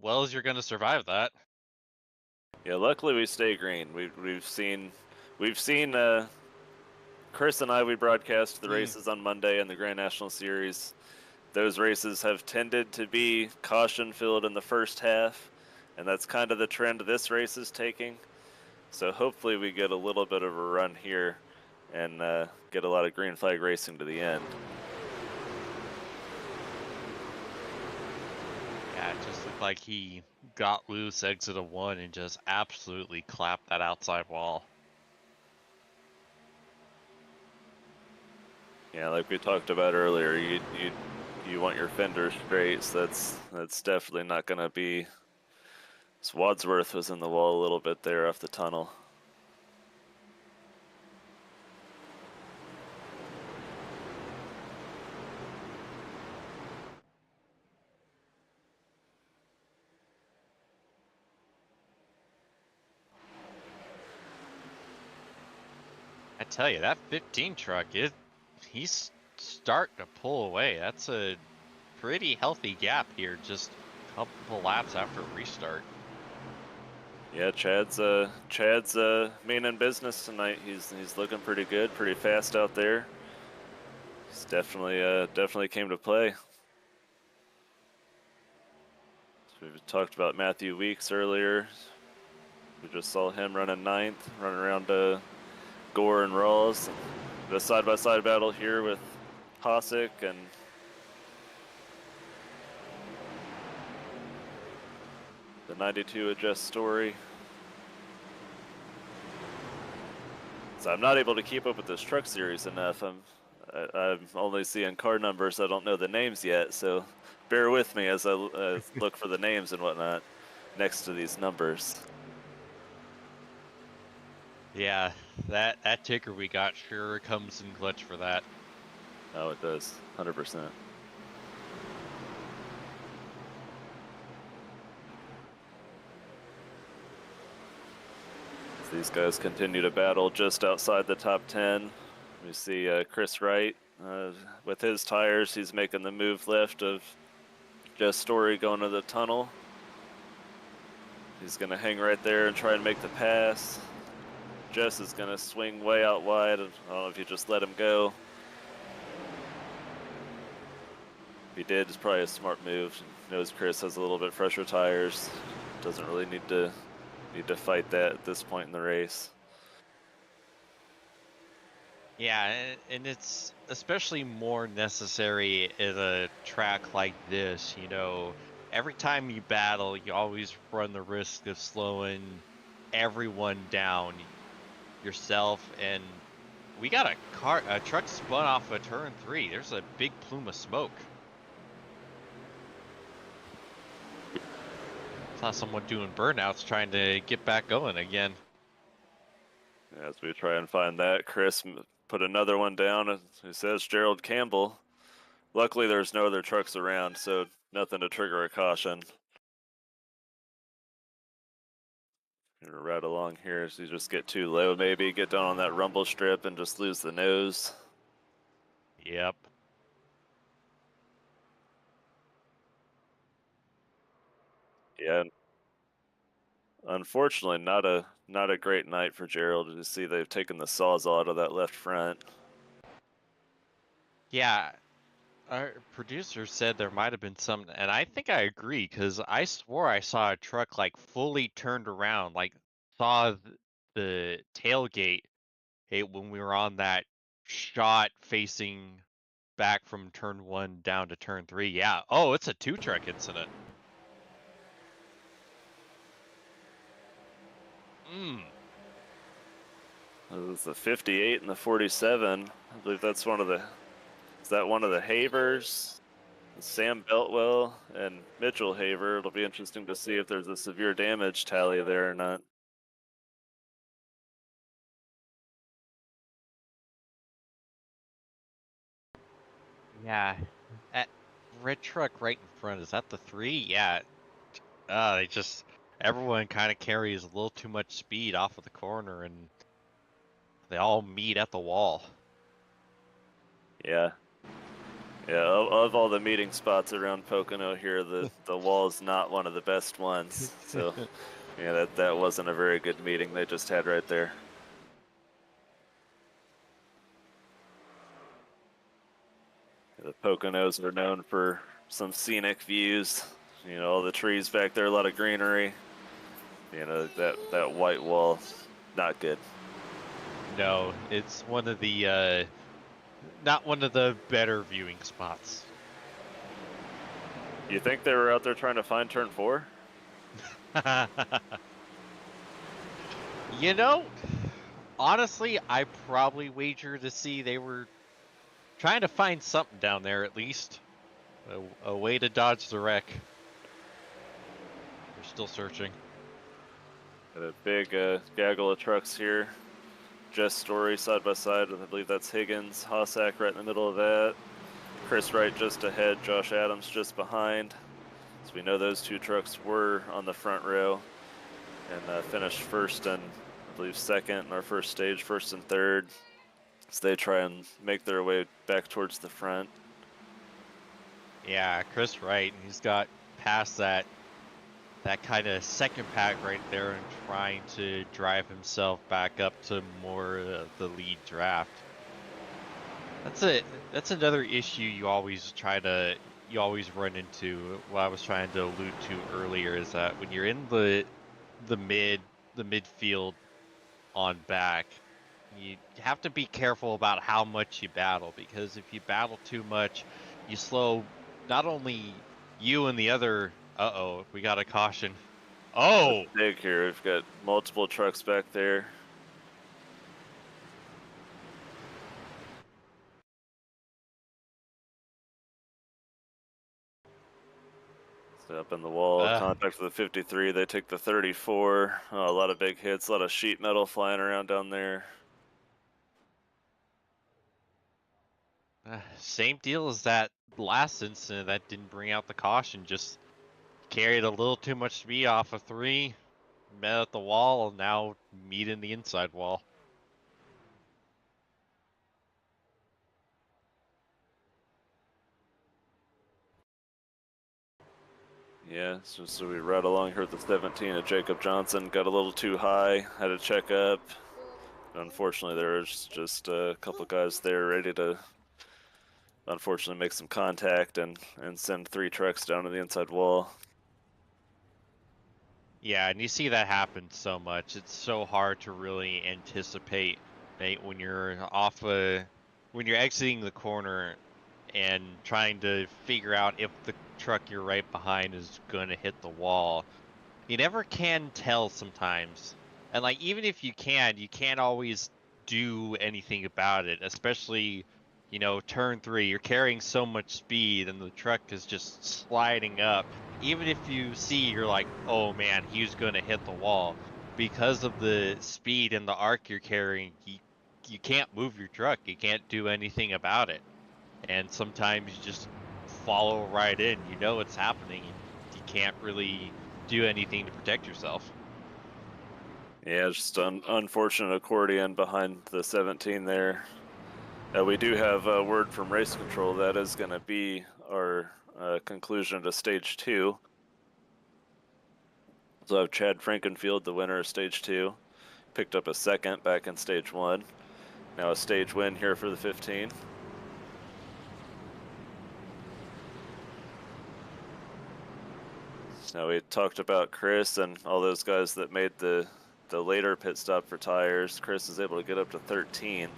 well as you're gonna survive that. Yeah, luckily we stay green. We've seen Chris and we broadcast the races on Monday in the Grand National Series. Those races have tended to be caution filled in the first half, and that's kind of the trend this race is taking. So hopefully we get a little bit of a run here and get a lot of green flag racing to the end. Yeah, it just looked like he got loose exit of 1 and just absolutely clapped that outside wall. Yeah, like we talked about earlier, you want your fenders straight, so that's definitely not going to be. So Wadsworth was in the wall a little bit there off the tunnel. I tell you, that 15 truck, he's starting to pull away. That's a pretty healthy gap here, just a couple laps after restart. Yeah, Chad's meaning business tonight. He's looking pretty good, pretty fast out there. He's definitely came to play. So we talked about Mathieu Weeks earlier. We just saw him running 9th, running around Gore and Rawls. The side-by-side battle here with Hossack and the 92 Adjust Story. So I'm not able to keep up with this truck series enough. I'm only seeing car numbers. I don't know the names yet, so bear with me as I look for the names and whatnot next to these numbers. Yeah, that ticker we got sure comes in clutch for that. Oh, it does, 100%. As these guys continue to battle just outside the top 10. We see Chris Wright with his tires. He's making the move left of Jess Story going to the tunnel. He's going to hang right there and try and make the pass. Jess is going to swing way out wide. I don't know if you just let him go. If he did, it's probably a smart move. Knows Chris has a little bit fresher tires. Doesn't really need to fight that at this point in the race. Yeah, and it's especially more necessary at a track like this. You know, every time you battle, you always run the risk of slowing everyone down, yourself, and we got a truck spun off of turn 3. There's a big plume of smoke. Saw someone doing burnouts trying to get back going again. As we try and find that, Chris put another one down. It says Gerald Campbell. Luckily, there's no other trucks around, so nothing to trigger a caution. Gonna ride along here so you just get too low, maybe get down on that rumble strip and just lose the nose. Yep. Yeah. Unfortunately, not a great night for Gerald. You see, they've taken the sawzall out of that left front. Yeah, our producer said there might have been some, and I think I agree, because I swore I saw a truck like fully turned around, like saw the tailgate when we were on that shot facing back from turn 1 down to turn 3. Yeah. Oh, it's a 2-truck incident. It was the 58 and the 47. I believe that's one of the. Is that one of the Havers? Sam Beltwell and Mitchell Haver. It'll be interesting to see if there's a severe damage tally there or not. Yeah. That red truck right in front, is that the 3? Yeah. They just, everyone kind of carries a little too much speed off of the corner, and they all meet at the wall. Yeah. Yeah, of all the meeting spots around Pocono here, the wall is not one of the best ones. So, yeah, that wasn't a very good meeting they just had right there. The Poconos are known for some scenic views. You know, all the trees back there, a lot of greenery. You know, that white wall, not good. No, it's one of the not one of the better viewing spots. You think they were out there trying to find turn 4? You know, honestly, I probably wager to see they were trying to find something down there, at least. A way to dodge the wreck. They're still searching. Got a big gaggle of trucks here. Jess Story side by side, I believe that's Higgins. Hossack right in the middle of that. Chris Wright just ahead, Josh Adams just behind. So we know those two trucks were on the front row and finished first and I believe second in our first stage, first and third. So they try and make their way back towards the front. Yeah, Chris Wright, he's got past that kind of second pack right there and trying to drive himself back up to more the lead draft. That's another issue you always run into. What I was trying to allude to earlier is that when you're in the midfield on back, you have to be careful about how much you battle, because if you battle too much, you slow not only you and the other. Uh-oh, we got a caution. Oh, Big here. We've got multiple trucks back there. So up in the wall, contact with the 53. They take the 34. Oh, a lot of big hits, a lot of sheet metal flying around down there. same deal as that last incident that didn't bring out the caution. Just carried a little too much speed off of 3, met at the wall, and now meet in the inside wall. Yeah, so we ride along here with the 17 of Jacob Johnson. Got a little too high, had to check up. Unfortunately, there was just a couple guys there ready to, unfortunately, make some contact and send 3 trucks down to the inside wall. Yeah, and you see that happen so much. It's so hard to really anticipate, right, when you're when you're exiting the corner and trying to figure out if the truck you're right behind is going to hit the wall. You never can tell sometimes. And like, even if you can't always do anything about it, especially, you know, turn 3, you're carrying so much speed and the truck is just sliding up. Even if you see, you're like, oh man, he's going to hit the wall. Because of the speed and the arc you're carrying, you can't move your truck. You can't do anything about it. And sometimes you just follow right in. You know it's happening, and you can't really do anything to protect yourself. Yeah, just an unfortunate accordion behind the 17 there. We do have a word from race control. That is going to be our conclusion to stage 2. So I have Chad Frankenfield, the winner of stage 2, picked up a second back in stage 1. Now a stage win here for the 15. So we talked about Chris and all those guys that made the later pit stop for tires. Chris is able to get up to 13th.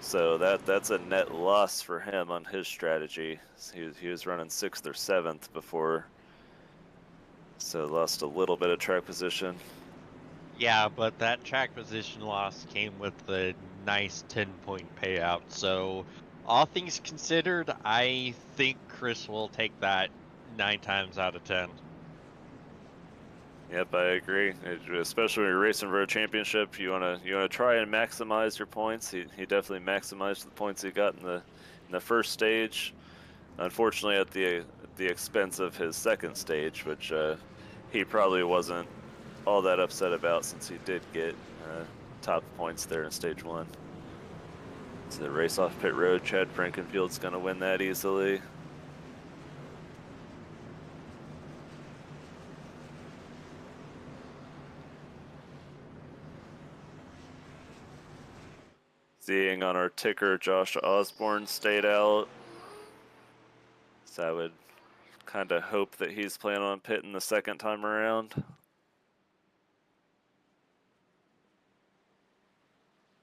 So that's a net loss for him on his strategy. He was running 6th or 7th before, so lost a little bit of track position. Yeah, but that track position loss came with a nice 10-point payout. So all things considered, I think Chris will take that 9 times out of 10. Yep, I agree. Especially when you're racing for a championship, you wanna try and maximize your points. He definitely maximized the points he got in the first stage. Unfortunately, at the expense of his second stage, which he probably wasn't all that upset about, since he did get top points there in stage 1. So the race off pit road, Chad Frankenfield's gonna win that easily. Seeing on our ticker, Josh Osborne stayed out. So I would kind of hope that he's planning on pitting the second time around.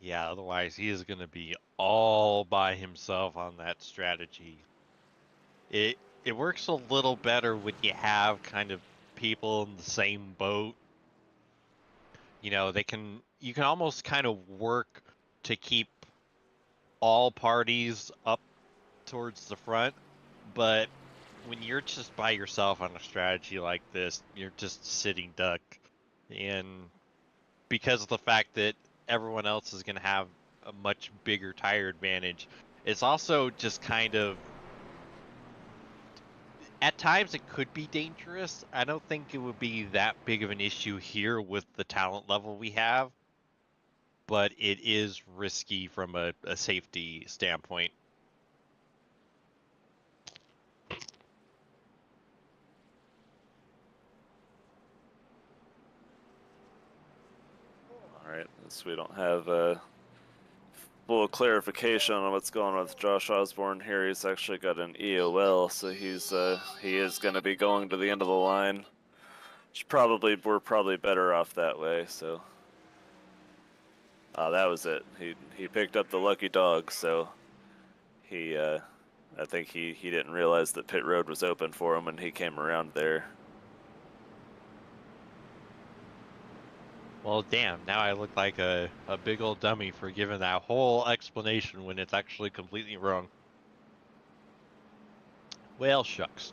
Yeah, otherwise he is going to be all by himself on that strategy. It works a little better when you have kind of people in the same boat. You know, you can almost kind of work to keep all parties up towards the front, but when you're just by yourself on a strategy like this, you're just sitting duck. And because of the fact that everyone else is going to have a much bigger tire advantage, it's also just kind of, at times it could be dangerous. I don't think it would be that big of an issue here with the talent level we have, but it is risky from a safety standpoint. All right, so we don't have a full clarification on what's going on with Josh Osborne here. He's actually got an EOL, so he is going to be going to the end of the line. We're probably better off that way. So That was it. He picked up the lucky dog, so I think he didn't realize that pit road was open for him when he came around there. Well, damn, now I look like a big old dummy for giving that whole explanation when it's actually completely wrong. Well, shucks.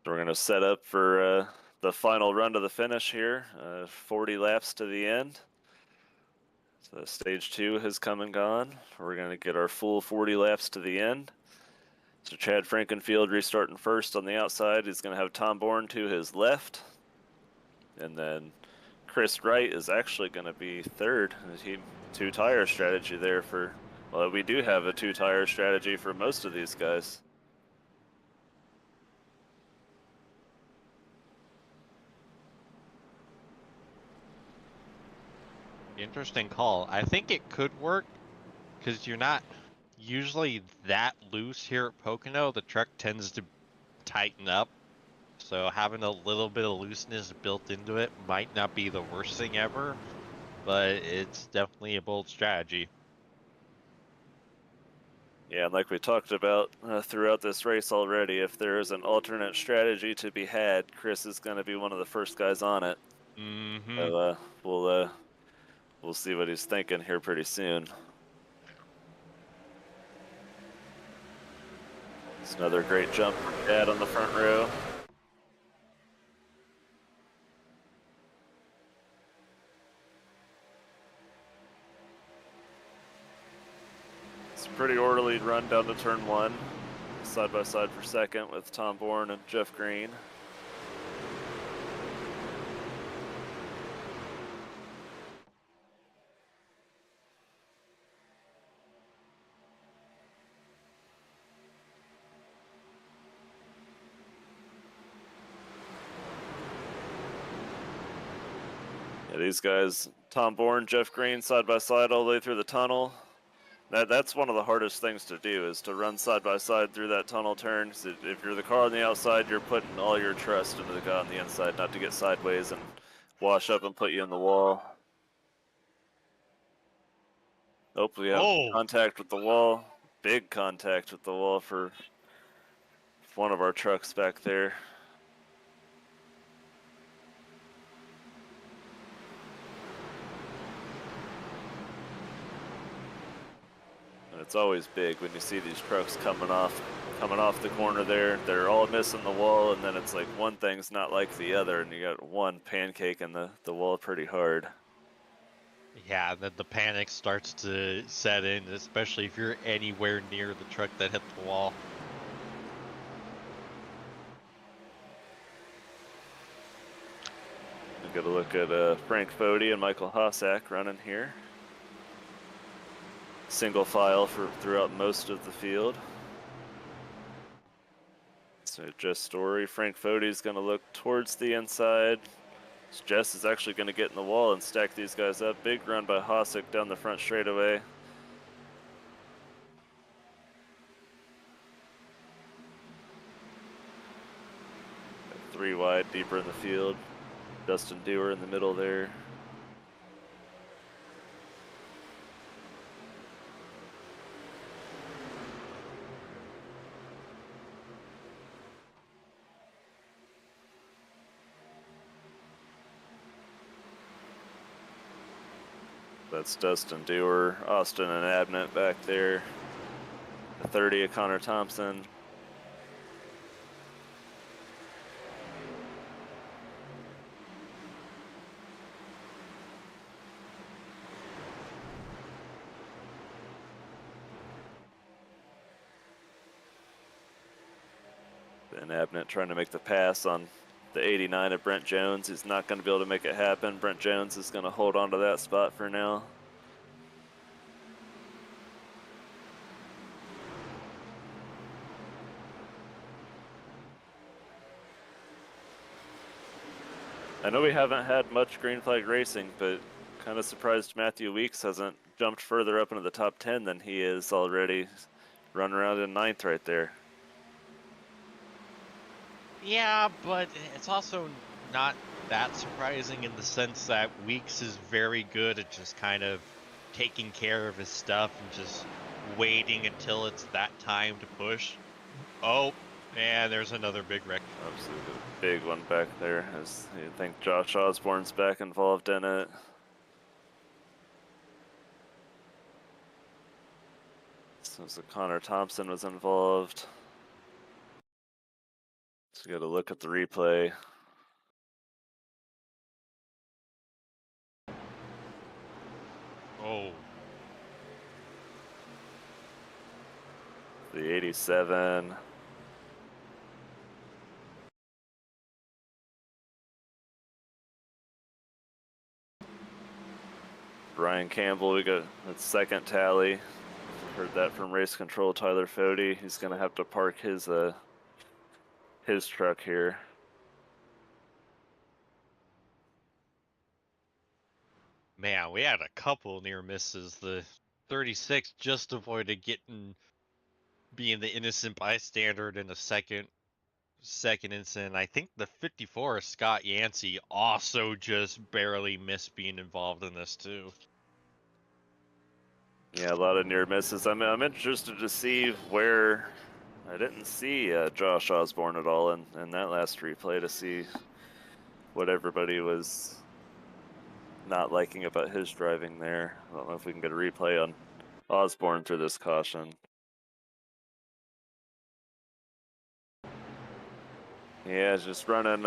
So we're going to set up for the final run to the finish here, 40 laps to the end. So stage 2 has come and gone. We're going to get our full 40 laps to the end. So Chad Frankenfield restarting first on the outside. He's going to have Tom Bourne to his left. And then Chris Wright is actually going to be third. Two-tire strategy there for, well, we do have a two-tire strategy for most of these guys. Interesting call. I think it could work because you're not usually that loose here at Pocono. The truck tends to tighten up. So having a little bit of looseness built into it might not be the worst thing ever, but it's definitely a bold strategy. Yeah, and like we talked about throughout this race already, if there is an alternate strategy to be had, Chris is going to be one of the first guys on it. Mm-hmm. So we'll see what he's thinking here pretty soon. It's another great jump from Dad on the front row. It's a pretty orderly run down to turn 1. Side by side for second with Tom Bourne and Jeff Green. Yeah, these guys, Tom Bourne, Jeff Green, side by side all the way through the tunnel. That's one of the hardest things to do, is to run side by side through that tunnel turn. So if you're the car on the outside, you're putting all your trust into the guy on the inside not to get sideways and wash up and put you in the wall. Oh, we have contact with the wall. Big contact with the wall for one of our trucks back there. And it's always big when you see these trucks coming off the corner there. They're all missing the wall, and then it's like one thing's not like the other, and you got one pancaking the wall pretty hard. Yeah, and then the panic starts to set in, especially if you're anywhere near the truck that hit the wall. We got a look at Frank Fody and Michael Hossack running here. Single file throughout most of the field. So Jess Story, Frank Fody's going to look towards the inside. Jess is actually going to get in the wall and stack these guys up. Big run by Hossack down the front straightaway. Three wide, deeper in the field. Dustin Dewar in the middle there. That's Dustin Dewar, Austin and Abnett back there. The 30 of Connor Thompson. And Abnett trying to make the pass on the 89 of Brent Jones. He's not going to be able to make it happen. Brent Jones is going to hold on to that spot for now. I know we haven't had much green flag racing, but kind of surprised Mathieu Weeks hasn't jumped further up into the top 10 than he is already. Running around in 9th right there. Yeah, but it's also not that surprising in the sense that Weeks is very good at just kind of taking care of his stuff and just waiting until it's that time to push. Oh, and there's another big wreck. Absolutely big one back there. I think Josh Osborne's back involved in it. So Connor Thompson was involved. So got to look at the replay. Oh. The 87. Brian Campbell, we got that second tally. Heard that from race control Tyler Fody. He's gonna have to park his truck here. Man, we had a couple near misses. The 36 just avoided being the innocent bystander in a second incident. I think the 54 Scott Yancey also just barely missed being involved in this too. Yeah, a lot of near misses. I'm interested to see where I didn't see Josh Osborne at all in that last replay to see what everybody was not liking about his driving there. I don't know if we can get a replay on Osborne through this caution. Yeah, just running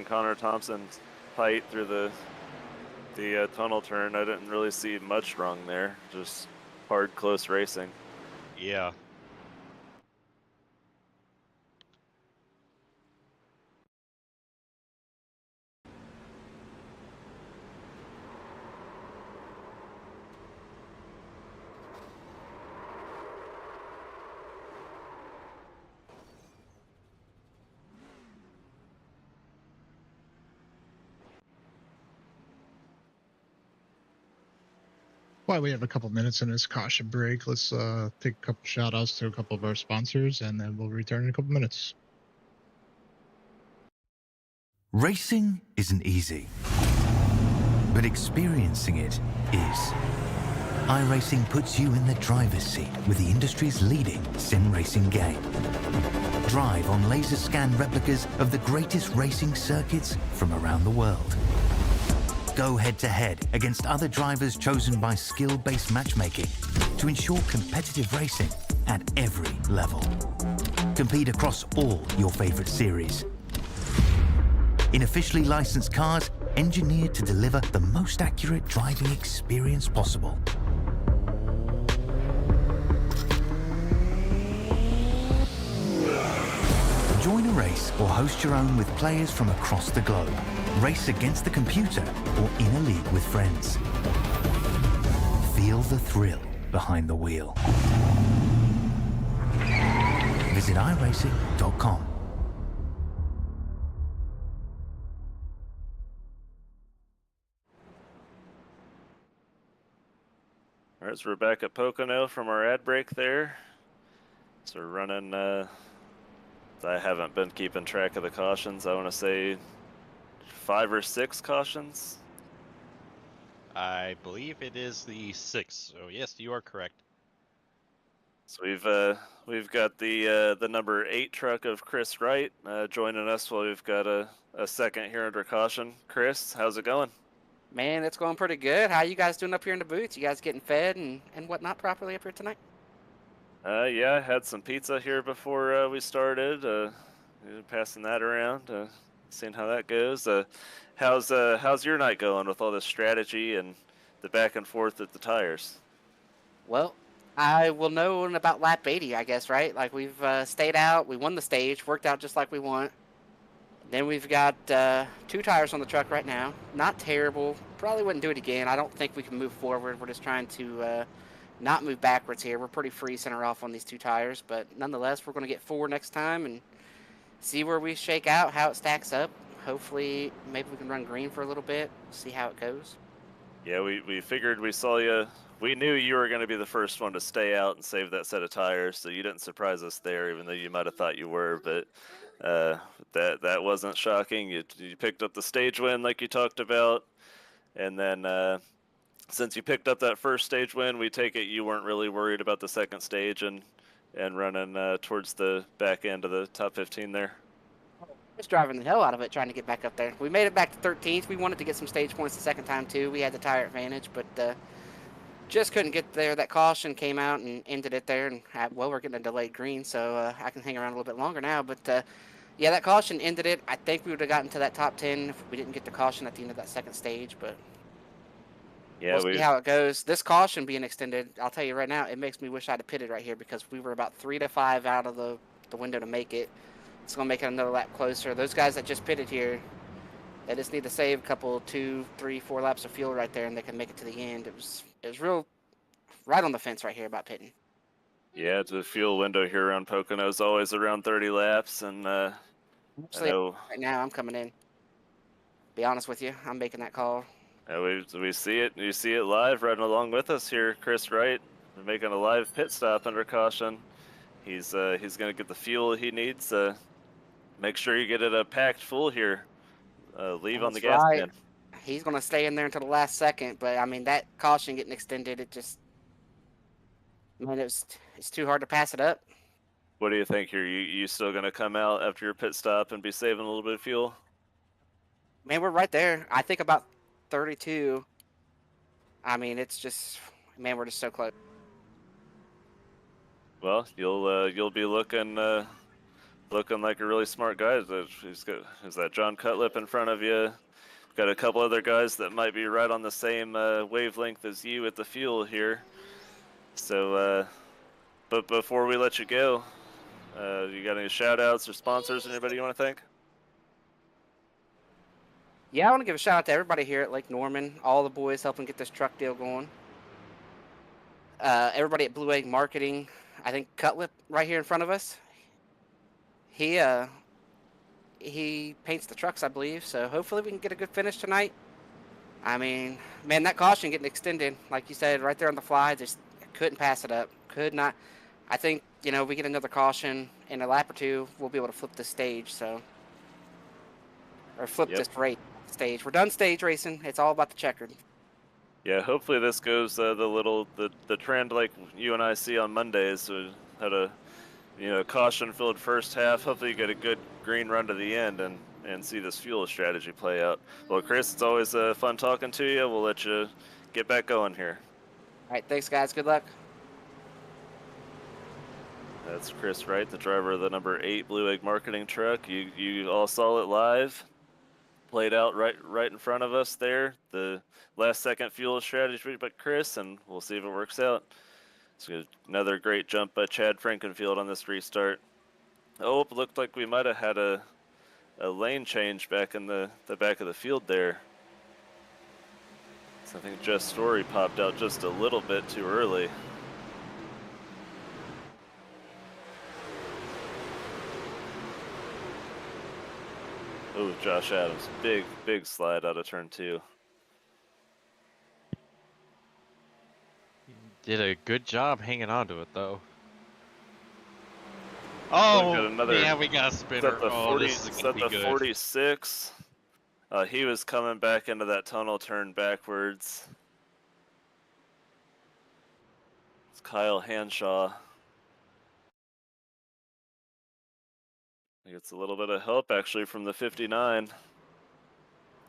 Connor Thompson's height through the tunnel turn. I didn't really see much wrong there. Just hard, close racing. Yeah. While we have a couple minutes in this caution break, let's take a couple shout outs to a couple of our sponsors, and then we'll return in a couple minutes. Racing isn't easy, but experiencing it is. iRacing puts you in the driver's seat with the industry's leading sim racing game. Drive on laser scan replicas of the greatest racing circuits from around the world. Go head-to-head against other drivers chosen by skill-based matchmaking to ensure competitive racing at every level. Compete across all your favorite series. In officially licensed cars, engineered to deliver the most accurate driving experience possible. Join a race or host your own with players from across the globe. Race against the computer or in a league with friends. Feel the thrill behind the wheel. Visit iRacing.com. All right, so we're back at Pocono from our ad break there. So we're running, I haven't been keeping track of the cautions. I want to say 5 or 6 cautions. I believe it is the 6th, so yes, you are correct. So we've got the number 8 truck of Chris Wright joining us while we've got a second here under caution. Chris, how's it going? Man, it's going pretty good. How you guys doing up here in the booth? You guys getting fed and whatnot properly up here tonight? Yeah, I had some pizza here before we started. Passing that around, seeing how that goes. How's your night going with all this strategy and the back and forth at the tires? Well, I will know in about lap 80, I guess, right? Like we've stayed out, we won the stage, worked out just like we want. Then we've got 2 tires on the truck right now. Not terrible. Probably wouldn't do it again. I don't think we can move forward. We're just trying to not move backwards here. We're pretty free center off on these 2 tires, but nonetheless, we're going to get 4 next time and see where we shake out, how it stacks up. Hopefully, maybe we can run green for a little bit, see how it goes. Yeah, we figured we saw you we knew you were going to be the first one to stay out and save that set of tires, so you didn't surprise us there, even though you might have thought you were. But that wasn't shocking. You picked up the stage win like you talked about, and then since you picked up that first stage win, we take it you weren't really worried about the second stage and running towards the back end of the top 15 there. Just driving the hell out of it, trying to get back up there. We made it back to 13th. We wanted to get some stage points the second time too. We had the tire advantage, but just couldn't get there. That caution came out and ended it there. And well, we're getting a delayed green, so I can hang around a little bit longer now. But yeah, that caution ended it. I think we would have gotten to that top 10 if we didn't get the caution at the end of that second stage. But yeah, we'll see how it goes. This caution being extended, I'll tell you right now, it makes me wish I'd have pitted right here because we were about 3 to 5 out of the window to make it. It's going to make it another lap closer. Those guys that just pitted here, they just need to save a couple, 2, 3, 4 laps of fuel right there, and they can make it to the end. It was real right on the fence right here about pitting. Yeah, the fuel window here around Pocono is always around 30 laps, and Actually, right now I'm coming in. Be honest with you, I'm making that call. we see it. You see it live riding along with us here, Chris Wright, making a live pit stop under caution. He's going to get the fuel he needs. Make sure you get it packed full here. Leave on the gas can. He's going to stay in there until the last second, but I mean that caution getting extended, it just, man, it's too hard to pass it up. What do you think here? You still going to come out after your pit stop and be saving a little bit of fuel? Man, we're right there. I think about 32. I mean, it's just, man, we're just so close. Well, you'll be looking like a really smart guy. Is that John Cutlip in front of you? Got a couple other guys that might be right on the same wavelength as you with the fuel here. So, but before we let you go, you got any shout outs or sponsors? Anybody you want to thank? Yeah, I want to give a shout out to everybody here at Lake Norman, all the boys helping get this truck deal going. Everybody at Blue Egg Marketing. I think Cutlip right here in front of us. He paints the trucks, I believe. So hopefully we can get a good finish tonight. I mean, man, that caution getting extended, like you said, right there on the fly, just couldn't pass it up. Could not. I think, we get another caution in a lap or two, we'll be able to flip this stage. So, or flip this race stage. We're done stage racing. It's all about the checkered. Yeah, hopefully this goes the trend like you and I see on Mondays. We had a caution-filled first half. Hopefully you get a good green run to the end and see this fuel strategy play out. Well, Chris, it's always fun talking to you. We'll let you get back going here. All right, thanks, guys. Good luck. That's Chris Wright, the driver of the number 8 Blue Egg Marketing truck. You all saw it live. Played out right in front of us there. The last second fuel strategy by Chris, and we'll see if it works out. So another great jump by Chad Frankenfield on this restart. Oh, it looked like we might have had a lane change back in the back of the field there. So I think Jess Story popped out just a little bit too early. Oh, Josh Adams, big slide out of turn 2. Did a good job hanging on to it, though. Oh, yeah, we got a spinner. This is gonna be good. 46. He was coming back into that tunnel turn backwards. It's Kyle Hanshaw. He gets a little bit of help, actually, from the 59.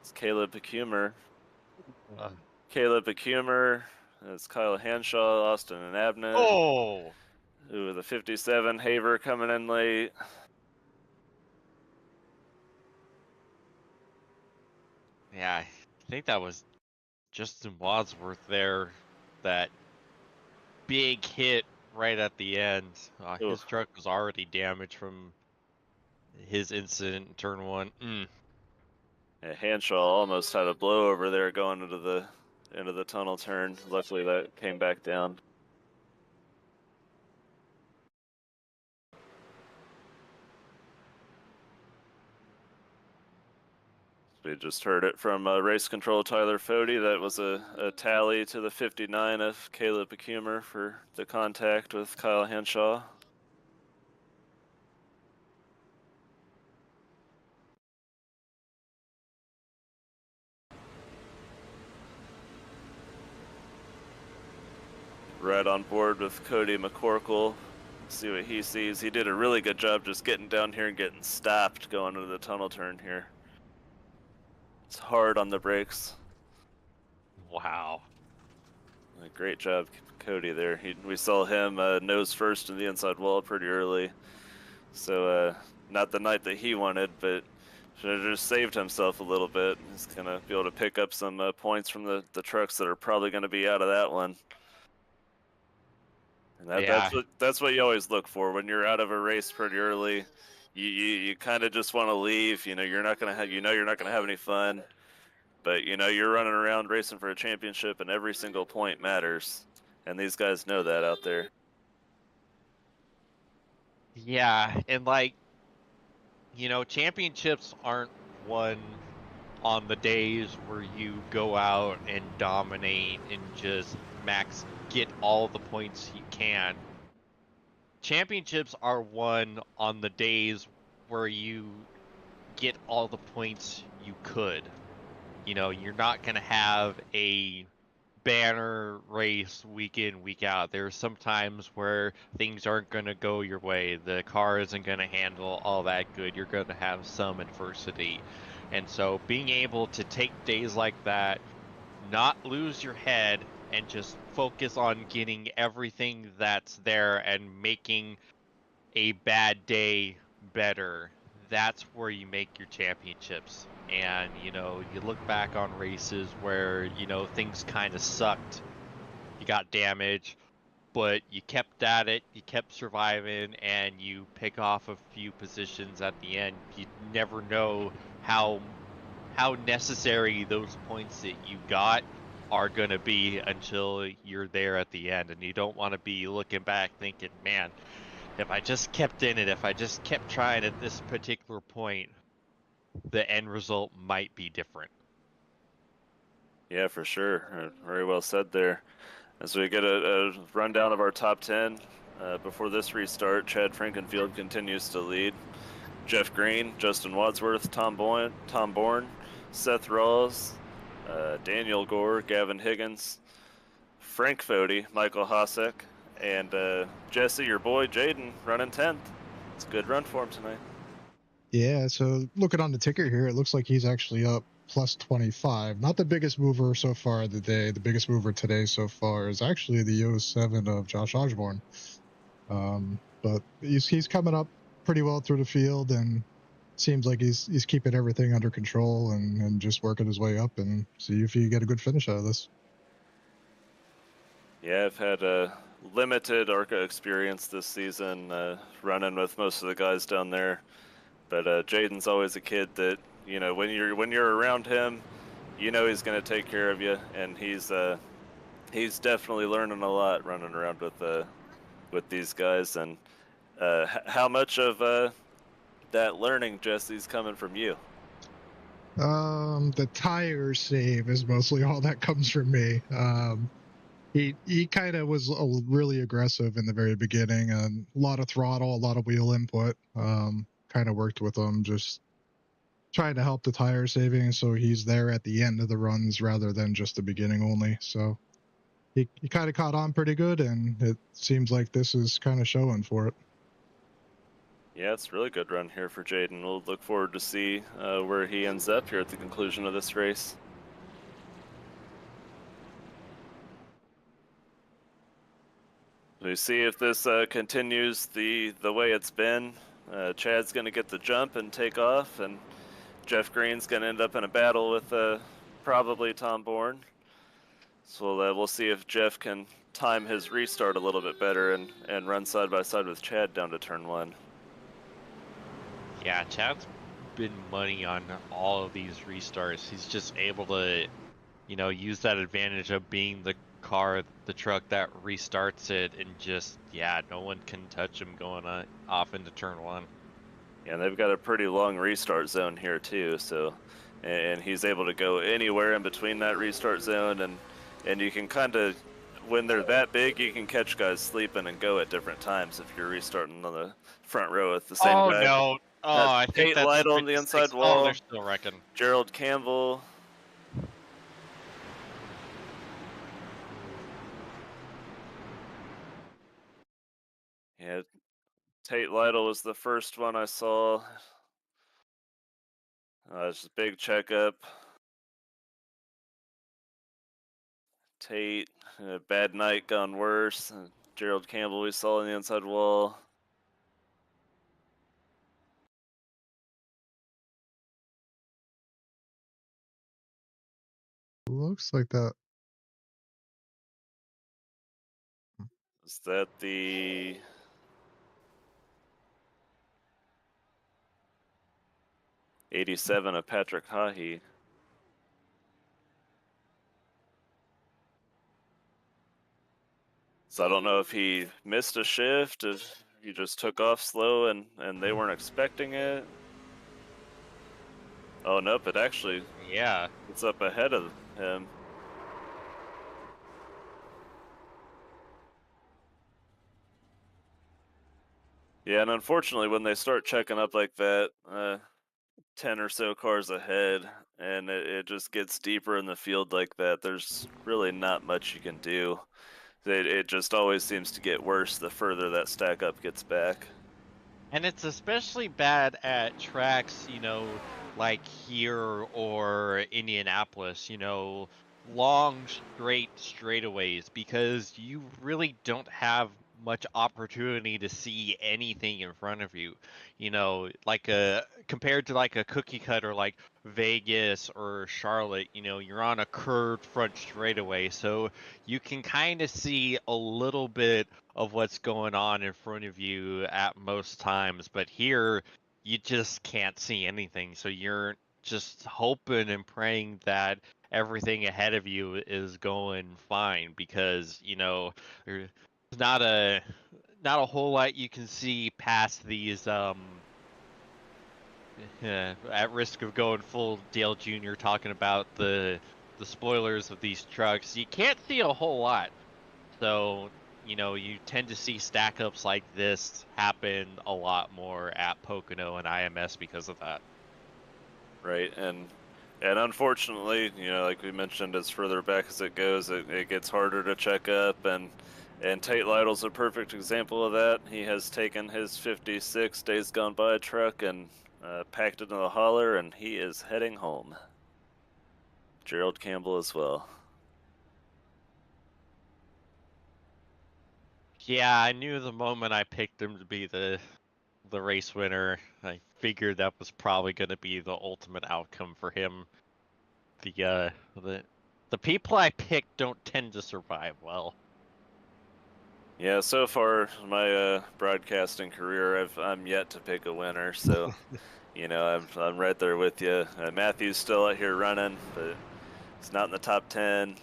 It's Caleb Pecumer. Caleb Pecumer. It's Kyle Hanshaw, Austin and Abnett. Oh! Ooh, the 57, Haver coming in late. Yeah, I think that was Justin Wadsworth there. That big hit right at the end. His truck was already damaged from his incident in turn 1. Yeah, Hanshaw almost had a blow over there going into the tunnel turn. Luckily that came back down. We just heard it from race control Tyler Fody. That was a tally to the 59 of Caleb Acumer for the contact with Kyle Henshaw. Right on board with Cody McCorkle. See what he sees. He did a really good job just getting down here and getting stopped going into the tunnel turn here. It's hard on the brakes. Wow. Great job, Cody, there. We saw him nose first in the inside wall pretty early. So, not the night that he wanted, but should have just saved himself a little bit. He's going to be able to pick up some points from the trucks that are probably going to be out of that one. And Yeah. that's what you always look for when you're out of a race pretty early. You kind of just want to leave. You know you're not gonna have any fun, but you're running around racing for a championship, and every single point matters. And these guys know that out there. Yeah, and like, championships aren't won on the days where you go out and dominate and just get all the points you can. Championships are won on the days where you get all the points you could. You're not going to have a banner race week in, week out. There's some times where things aren't going to go your way. The car isn't going to handle all that good. You're going to have some adversity. And so being able to take days like that, not lose your head, and just focus on getting everything that's there and making a bad day better, that's where you make your championships. And you look back on races where things kind of sucked, you got damage, but you kept at it, you kept surviving, and you pick off a few positions at the end. You never know how necessary those points that you got are going to be until you're there at the end. And you don't want to be looking back thinking, man, if I just kept in it, if I just kept trying at this particular point, the end result might be different. Yeah, for sure. Very well said there. As we get a rundown of our top 10 before this restart, Chad Frankenfield continues to lead. Jeff Green, Justin Wadsworth, Tom Bourne, Seth Rawls, Daniel Gore, Gavin Higgins, Frank Fody, Michael Hosek, and Jesse, your boy, Jaden, running 10th. It's a good run for him tonight. Yeah, so looking on the ticker here, it looks like he's actually up plus 25. Not the biggest mover so far of the day. The biggest mover today so far is actually the 07 of Josh Osborne. But he's coming up pretty well through the field, and seems like he's keeping everything under control and just working his way up, and see if you get a good finish out of this. Yeah, I've had a limited ARCA experience this season, running with most of the guys down there. But Jaden's always a kid that, when you're around him, he's going to take care of you, and he's definitely learning a lot running around with these guys. And how much of that learning, Jesse's coming from you? The tire save is mostly all that comes from me. He kind of was really aggressive in the very beginning, and a lot of throttle, a lot of wheel input. Kind of worked with him, just trying to help the tire saving, so he's there at the end of the runs rather than just the beginning only. So he kind of caught on pretty good, and it seems like this is kind of showing for it. Yeah, it's a really good run here for Jaden. We'll look forward to see where he ends up here at the conclusion of this race. We see if this continues the way it's been. Chad's going to get the jump and take off, and Jeff Green's going to end up in a battle with probably Tom Bourne. So we'll see if Jeff can time his restart a little bit better and run side by side with Chad down to turn 1. Yeah, Chad's been money on all of these restarts. He's just able to, use that advantage of being the truck that restarts it, and just, no one can touch him going off into turn 1. Yeah, they've got a pretty long restart zone here too, so and he's able to go anywhere in between that restart zone, and you can kind of, when they're that big, you can catch guys sleeping and go at different times if you're restarting on the front row with the same Oh guy. no! Oh, I think Tate that's Lytle on the 56. inside Oh, wall. they're still wrecking. Gerald Campbell. Yeah, Tate Lytle was the first one I saw. It's a big checkup. Tate, bad night gone worse. Gerald Campbell we saw on the inside wall. Looks like that. Is that the 87 of Patrick Hahi? So I don't know if he missed a shift, if he just took off slow and they weren't expecting it. Oh nope, it actually, Yeah. it's up ahead of him. Yeah, and unfortunately when they start checking up like that, 10 or so cars ahead, and it just gets deeper in the field like that, there's really not much you can do. It just always seems to get worse the further that stack up gets back. And it's especially bad at tracks, you know, like here or Indianapolis, you know, long, straight straightaways, because you really don't have much opportunity to see anything in front of you. You know, like compared to like a cookie cutter like Vegas or Charlotte, you know, you're on a curved front straightaway, so you can kind of see a little bit of what's going on in front of you at most times, but here you just can't see anything, so you're just hoping and praying that everything ahead of you is going fine, because you know there's not a whole lot you can see past these at risk of going full Dale Jr. talking about the spoilers of these trucks. You can't see a whole lot, so you know, you tend to see stack ups like this happen a lot more at Pocono and IMS because of that. Right, and unfortunately, you know, like we mentioned, as further back as it goes, it gets harder to check up, and Tate Lytle's a perfect example of that. He has taken his 56 Days Gone By truck and packed it in the hauler, and he is heading home. Gerald Campbell as well. Yeah, I knew the moment I picked him to be the race winner, I figured that was probably going to be the ultimate outcome for him. The people I picked don't tend to survive well. Yeah, so far my broadcasting career, I'm yet to pick a winner, so you know I'm right there with you. Matthew's still out here running, but he's not in the top 10.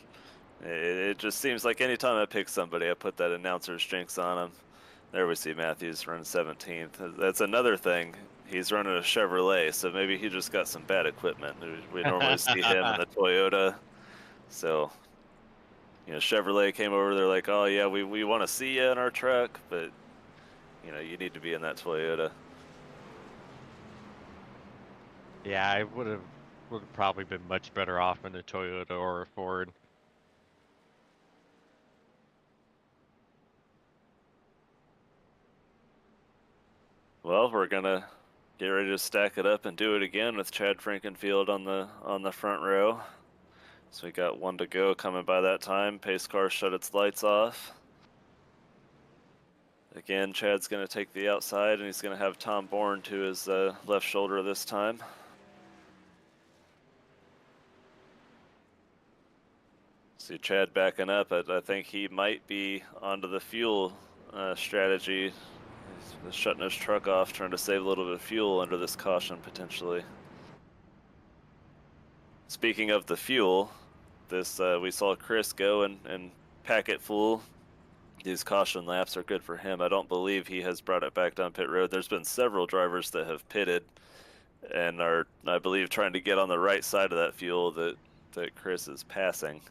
It just seems like anytime I pick somebody, I put that announcer's jinx on him. There we see Matthews run 17th. That's another thing. He's running a Chevrolet, so maybe he just got some bad equipment. We normally see him in the Toyota. So, you know, Chevrolet came over, they're like, oh yeah, we want to see you in our truck, but, you know, you need to be in that Toyota. Yeah, I would have probably been much better off in a Toyota or a Ford. Well, we're gonna get ready to stack it up and do it again with Chad Frankenfield on the front row. So we got one to go coming by that time. Pace car shut its lights off. Again, Chad's going to take the outside, and he's going to have Tom Bourne to his left shoulder this time. See Chad backing up. I think he might be onto the fuel strategy. He's shutting his truck off, trying to save a little bit of fuel under this caution potentially. Speaking of the fuel, this we saw Chris go and pack it full. These caution laps are good for him. I don't believe he has brought it back down pit road. There's been several drivers that have pitted and are, I believe, trying to get on the right side of that fuel that Chris is passing.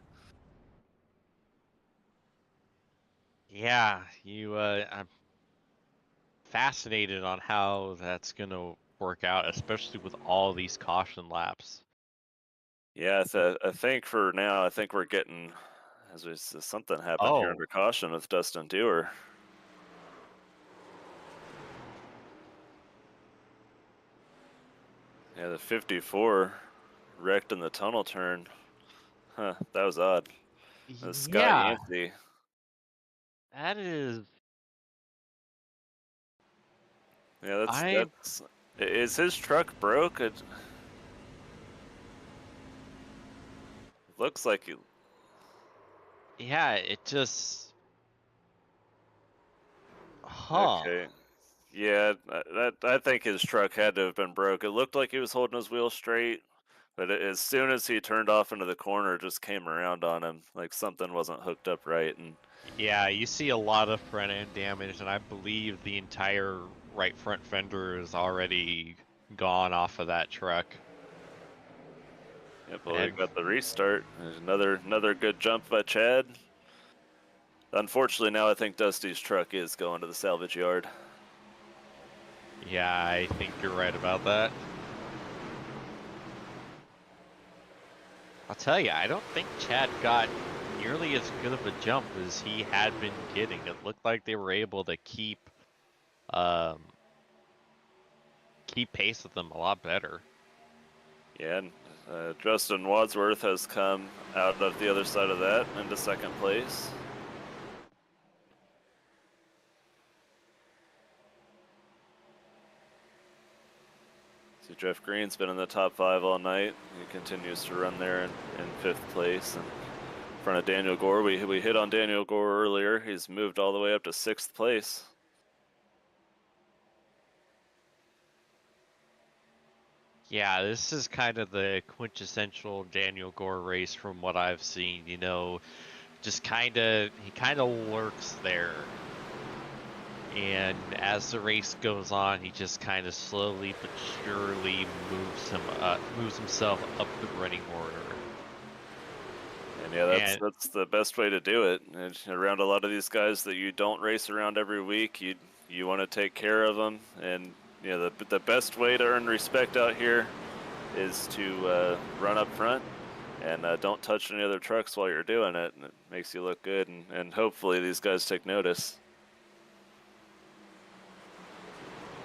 Yeah, I'm fascinated on how that's gonna work out, especially with all these caution laps. Yeah, I think for now, I think we're getting, as we said, something happened here Oh, under caution with Dustin Dewar. Yeah, the 54 wrecked in the tunnel turn. Huh, that was odd. Scott yeah, Yancey. that is. Yeah, I is his truck broke? It looks like Yeah, it just. Huh. okay. Yeah, I think his truck had to have been broke. It looked like he was holding his wheel straight, but as soon as he turned off into the corner, it just came around on him like something wasn't hooked up right. And Yeah, you see a lot of front end damage, and I believe the entire right front fender is already gone off of that truck. yep, well, we And got the restart. There's another good jump by Chad. Unfortunately, now I think Dusty's truck is going to the salvage yard. yeah, I think you're right about that. I'll tell you, I don't think Chad got nearly as good of a jump as he had been getting. It looked like they were able to um, keep pace with them a lot better. Yeah, and Justin Wadsworth has come out of the other side of that into second place. See, Jeff Green's been in the top 5 all night. He continues to run there in 5th place. And in front of Daniel Gore, we hit on Daniel Gore earlier. He's moved all the way up to 6th place. Yeah, this is kind of the quintessential Daniel Gore race from what I've seen. You know, just he kind of lurks there. And as the race goes on, he just kind of slowly but surely moves himself up the running order. And yeah, that's the best way to do it. And around a lot of these guys that you don't race around every week, you want to take care of them. And you know, the best way to earn respect out here is to run up front and don't touch any other trucks while you're doing it. And it makes you look good. And hopefully these guys take notice.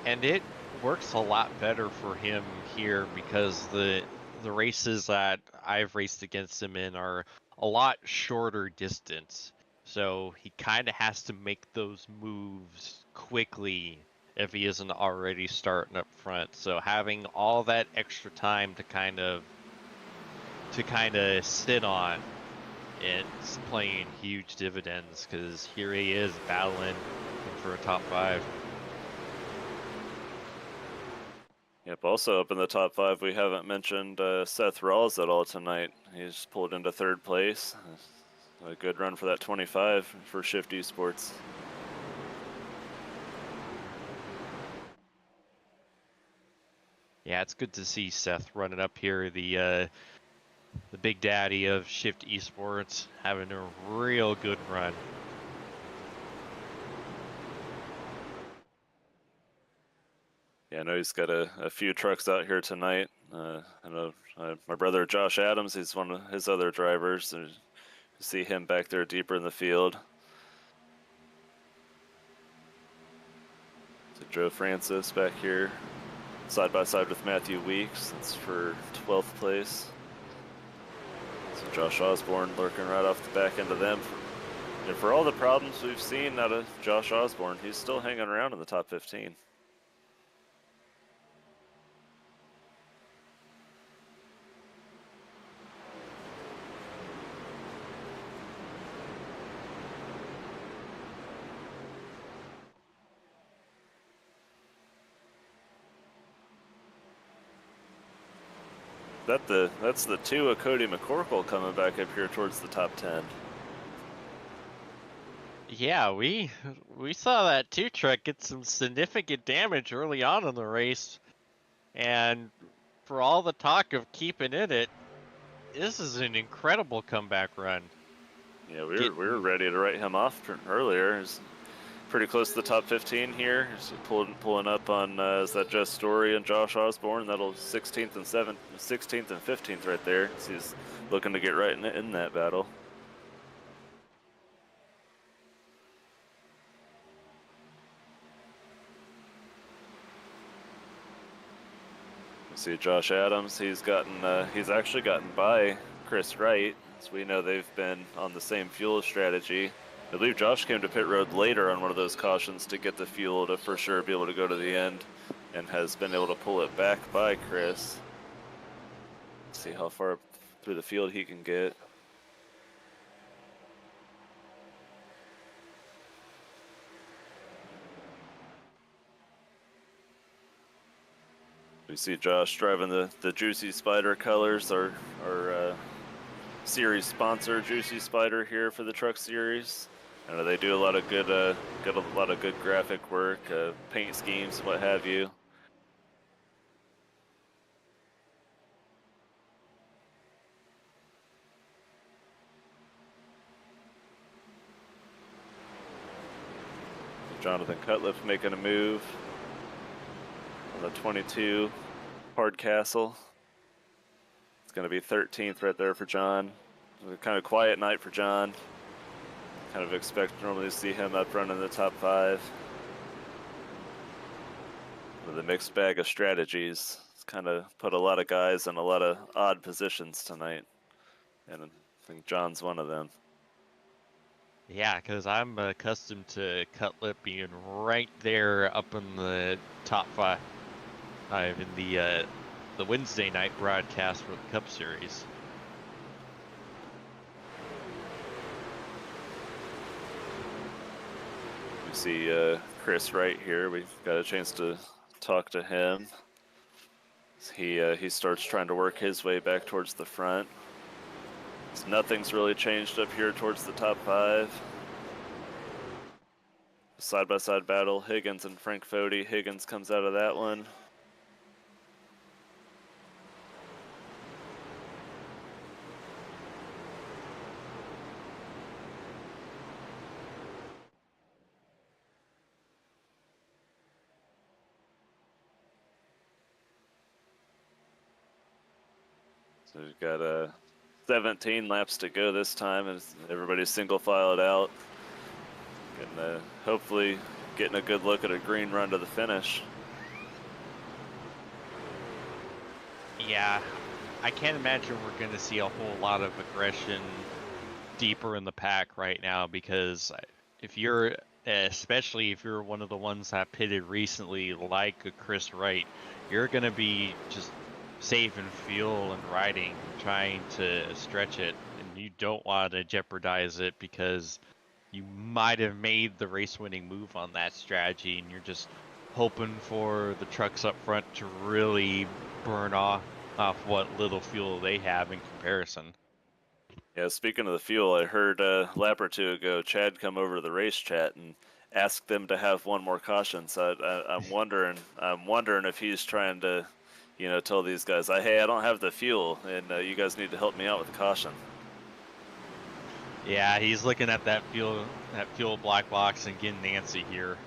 And it works a lot better for him here because the races that I've raced against him in are a lot shorter distance. So he kind of has to make those moves quickly if he isn't already starting up front. So having all that extra time to kind of sit on, it's playing huge dividends because here he is battling for a top 5. Yep, also up in the top 5, we haven't mentioned Seth Rawls at all tonight. He's pulled into 3rd place. A good run for that 25 for Shift Esports. Yeah, it's good to see Seth running up here, the big daddy of Shift Esports, having a real good run. Yeah, I know he's got a few trucks out here tonight. I know my brother Josh Adams, he's one of his other drivers. You see him back there deeper in the field. So Joe Francis back here, side by side with Mathieu Weeks. That's for 12th place. So Josh Osborne lurking right off the back end of them. And for all the problems we've seen out of Josh Osborne, he's still hanging around in the top 15. That's the 2 of Cody McCorkle coming back up here towards the top 10. Yeah, we saw that 2 truck get some significant damage early on in the race, And for all the talk of keeping in it, this is an incredible comeback run. Yeah, we were ready to write him off earlier. He's pretty close to the top 15 here. He's pulling up on is that Jess Story and Josh Osborne? That'll 16th and 15th right there. So he's looking to get right in that battle. See Josh Adams. He's actually gotten by Chris Wright. So we know they've been on the same fuel strategy. I believe Josh came to pit road later on one of those cautions to get the fuel to for sure be able to go to the end, and has been able to pull it back by Chris. See how far through the field he can get. We see Josh driving the Juicy Spider colors, our series sponsor, Juicy Spider, here for the Truck Series. I know they do a lot of good, graphic work, paint schemes, what have you. Jonathan Cutliff making a move on the 22 Hardcastle. It's going to be 13th right there for John. A kind of quiet night for John. Kind of expect normally to see him up running the top 5. With a mixed bag of strategies. It's kind of put a lot of guys in a lot of odd positions tonight. And I think John's one of them. Yeah, because I'm accustomed to Cutliff being right there up in the top 5 in the Wednesday night broadcast for the Cup Series. We see Chris right here. We've got a chance to talk to him. He starts trying to work his way back towards the front. So nothing's really changed up here towards the top 5. Side-by-side battle, Higgins and Frank Fody. Higgins comes out of that one. So we've got 17 laps to go this time, as everybody's single filed out. And hopefully getting a good look at a green run to the finish. Yeah, I can't imagine we're going to see a whole lot of aggression deeper in the pack right now, because if you're, especially if you're one of the ones that pitted recently, like a Chris Wright, you're going to be just saving fuel and riding, trying to stretch it, and you don't want to jeopardize it because you might have made the race-winning move on that strategy, and you're just hoping for the trucks up front to really burn off what little fuel they have in comparison. Yeah, speaking of the fuel, I heard a lap or two ago Chad come over to the race chat and ask them to have one more caution. So I'm wondering if he's trying to, tell these guys, hey, I don't have the fuel, and you guys need to help me out with the caution. Yeah, he's looking at that fuel black box and getting antsy here.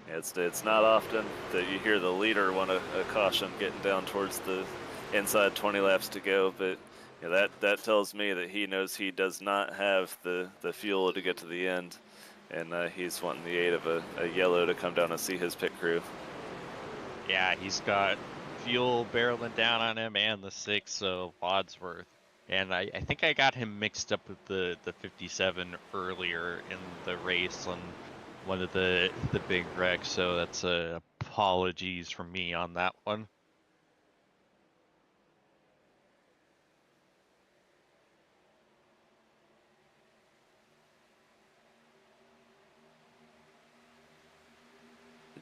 Yeah, it's not often that you hear the leader want a caution getting down towards the inside 20 laps to go, but that tells me that he knows he does not have the fuel to get to the end, and he's wanting the aid of a yellow to come down and see his pit crew. Yeah, he's got fuel barreling down on him and the 6 of Wadsworth. And I think I got him mixed up with the 57 earlier in the race on one of the big wrecks, so that's apologies from me on that one.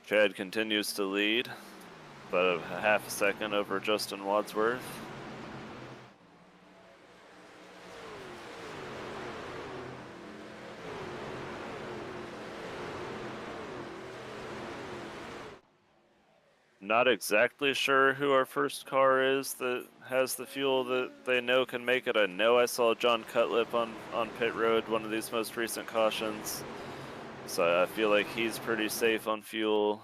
Chad continues to lead, about a half a second over Justin Wadsworth. Not exactly sure who our first car is that has the fuel that they know can make it. I know I saw John Cutlip on pit road, one of these most recent cautions. So I feel like he's pretty safe on fuel.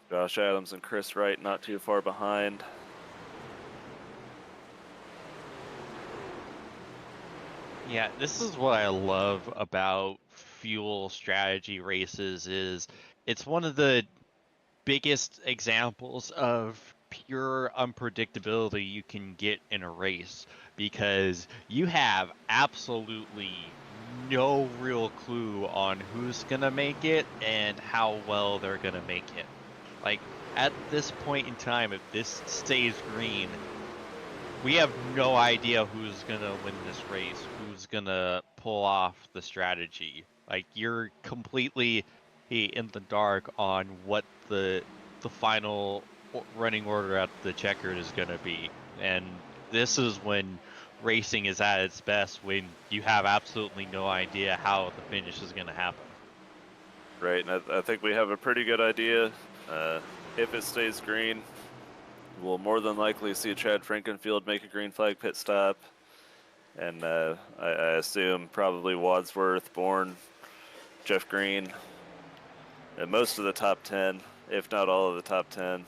Josh Adams and Chris Wright not too far behind. Yeah, this is what I love about fuel strategy races is it's one of the biggest examples of pure unpredictability you can get in a race because you have absolutely no real clue on who's gonna make it and how well they're gonna make it. Like at this point in time, if this stays green, we have no idea who's gonna win this race, who's gonna pull off the strategy. Like you're completely in the dark on what the final running order at the checkered is gonna be, and this is when racing is at its best, when you have absolutely no idea how the finish is gonna happen. Right, and I think we have a pretty good idea. If it stays green, we'll more than likely see Chad Frankenfield make a green flag pit stop. And I assume probably Wadsworth, Bourne, Jeff Green, and most of the top 10, if not all of the top 10.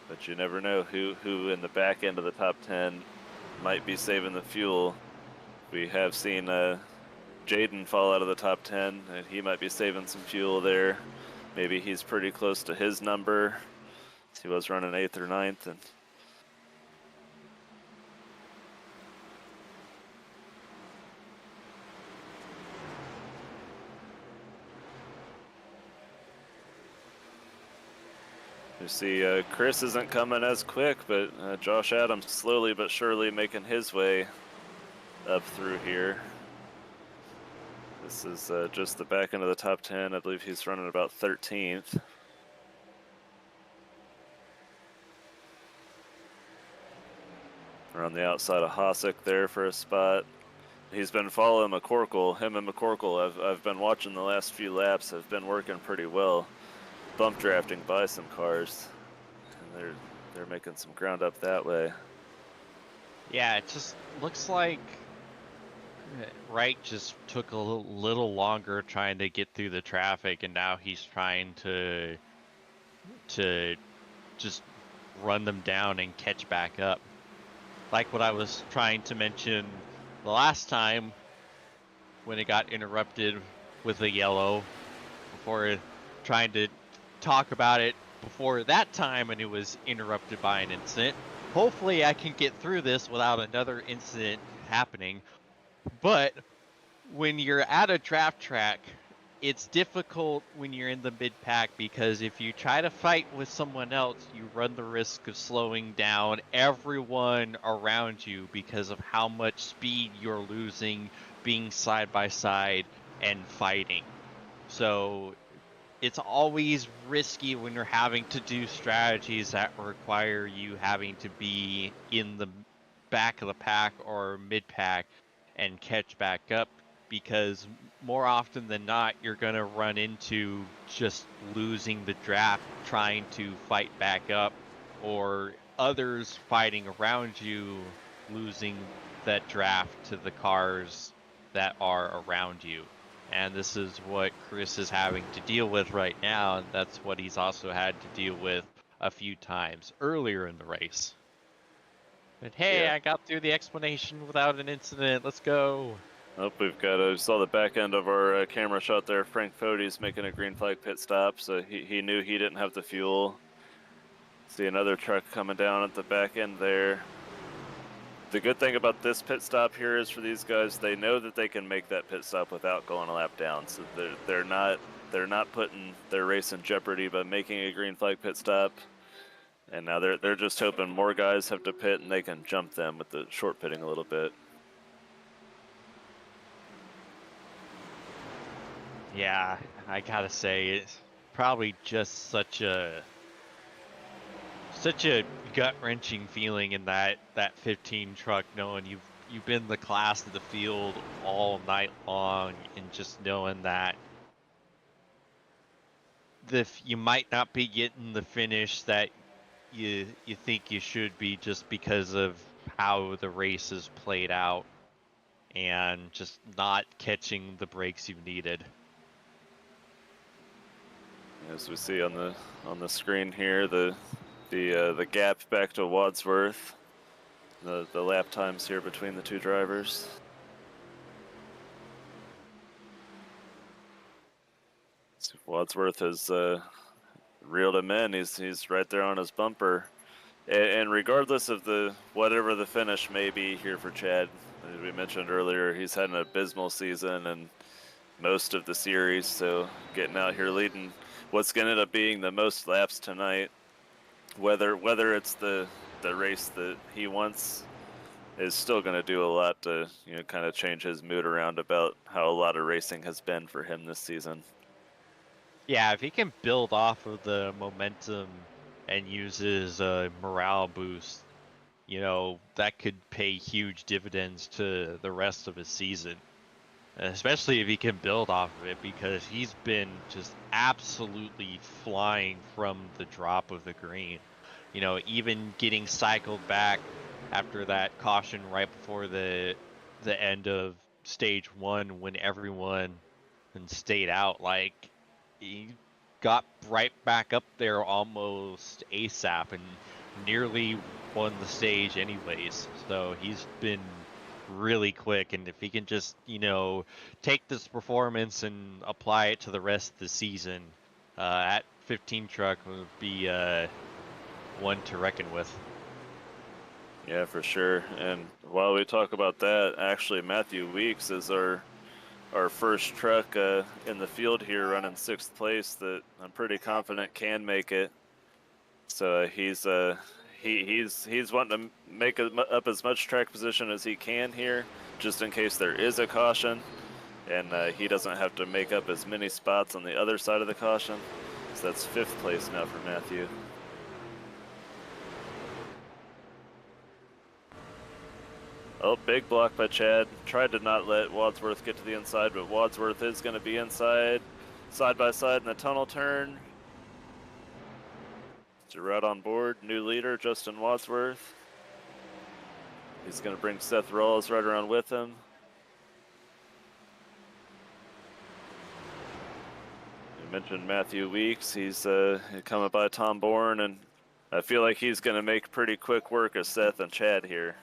But you never know who in the back end of the top 10 might be saving the fuel. We have seen Jaden fall out of the top 10, and he might be saving some fuel there. Maybe he's pretty close to his number. He was running 8th or 9th. And you see Chris isn't coming as quick, but Josh Adams slowly but surely making his way up through here. This is just the back end of the top 10. I believe he's running about 13th. We're on the outside of Hossack there for a spot. He's been following McCorkle. Him and McCorkle, I've been watching the last few laps, have been working pretty well. Bump drafting by some cars. And they're making some ground up that way. Yeah, it just looks like Wright just took a little longer trying to get through the traffic, and now he's trying to just run them down and catch back up. Like what I was trying to mention the last time when it got interrupted with a yellow, before trying to talk about it before that time and it was interrupted by an incident. Hopefully I can get through this without another incident happening. But when you're at a draft track, it's difficult when you're in the mid-pack because if you try to fight with someone else, you run the risk of slowing down everyone around you because of how much speed you're losing being side by side and fighting. So it's always risky when you're having to do strategies that require you having to be in the back of the pack or mid-pack and catch back up, because more often than not you're going to run into just losing the draft trying to fight back up, or others fighting around you losing that draft to the cars that are around you. And this is what Chris is having to deal with right now, and that's what he's also had to deal with a few times earlier in the race. But hey, Yeah. I got through the explanation without an incident. Let's go. Oh, we've got saw the back end of our camera shot there. Frank Fody's making a green flag pit stop, so he knew he didn't have the fuel. See another truck coming down at the back end there. The good thing about this pit stop here is for these guys, they know that they can make that pit stop without going a lap down. So they're not putting their race in jeopardy by making a green flag pit stop. And now they're just hoping more guys have to pit and they can jump them with the short pitting a little bit. Yeah, I gotta say, it's probably just such a gut-wrenching feeling in that 15 truck, knowing you've you've been the class of the field all night long, and just knowing that you might not be getting the finish that you think you should be, just because of how the race is played out, and just not catching the breaks you've needed. As we see on the screen here, the gap back to Wadsworth, the lap times here between the two drivers. So Wadsworth has reeled him in. He's right there on his bumper, and regardless of whatever the finish may be here for Chad, as we mentioned earlier, he's had an abysmal season and most of the series. So getting out here leading what's going to end up being the most laps tonight, whether it's the race that he wants, is still going to do a lot to kind of change his mood around about how a lot of racing has been for him this season. Yeah, if he can build off of the momentum and use his morale boost, that could pay huge dividends to the rest of his season. Especially if he can build off of it, because he's been just absolutely flying from the drop of the green. Even getting cycled back after that caution right before the end of stage 1, when everyone stayed out, like, he got right back up there almost ASAP and nearly won the stage anyways. So he's been really quick, and if he can just take this performance and apply it to the rest of the season, at 15 truck would be one to reckon with. Yeah, for sure. And while we talk about that, actually Mathieu Weeks is our first truck in the field here, running 6th place, that I'm pretty confident can make it. So he's wanting to make up as much track position as he can here, just in case there is a caution, and he doesn't have to make up as many spots on the other side of the caution. So that's 5th place now for Mathieu. Oh, big block by Chad. Tried to not let Wadsworth get to the inside, but Wadsworth is going to be inside, side by side in the tunnel turn. So right on board, new leader, Justin Wadsworth. He's going to bring Seth Rawls right around with him. You mentioned Mathieu Weeks. He's coming by Tom Bourne, and I feel like he's going to make pretty quick work of Seth and Chad here.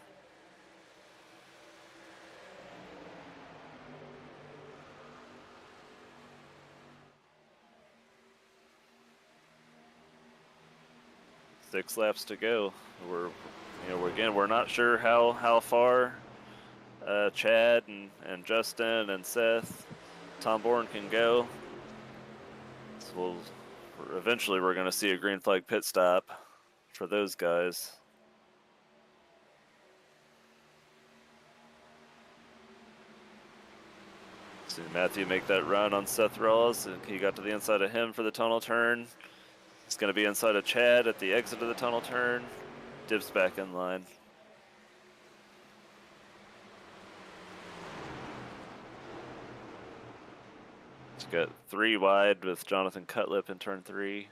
Six laps to go. We're not sure how far Chad and Justin and Seth, Tom Bourne can go. So eventually we're going to see a green flag pit stop for those guys. See Mathieu make that run on Seth Rawls, and he got to the inside of him for the tunnel turn. He's going to be inside of Chad at the exit of the tunnel turn. Dips back in line. He's got 3 wide with Jonathan Cutlip in turn 3.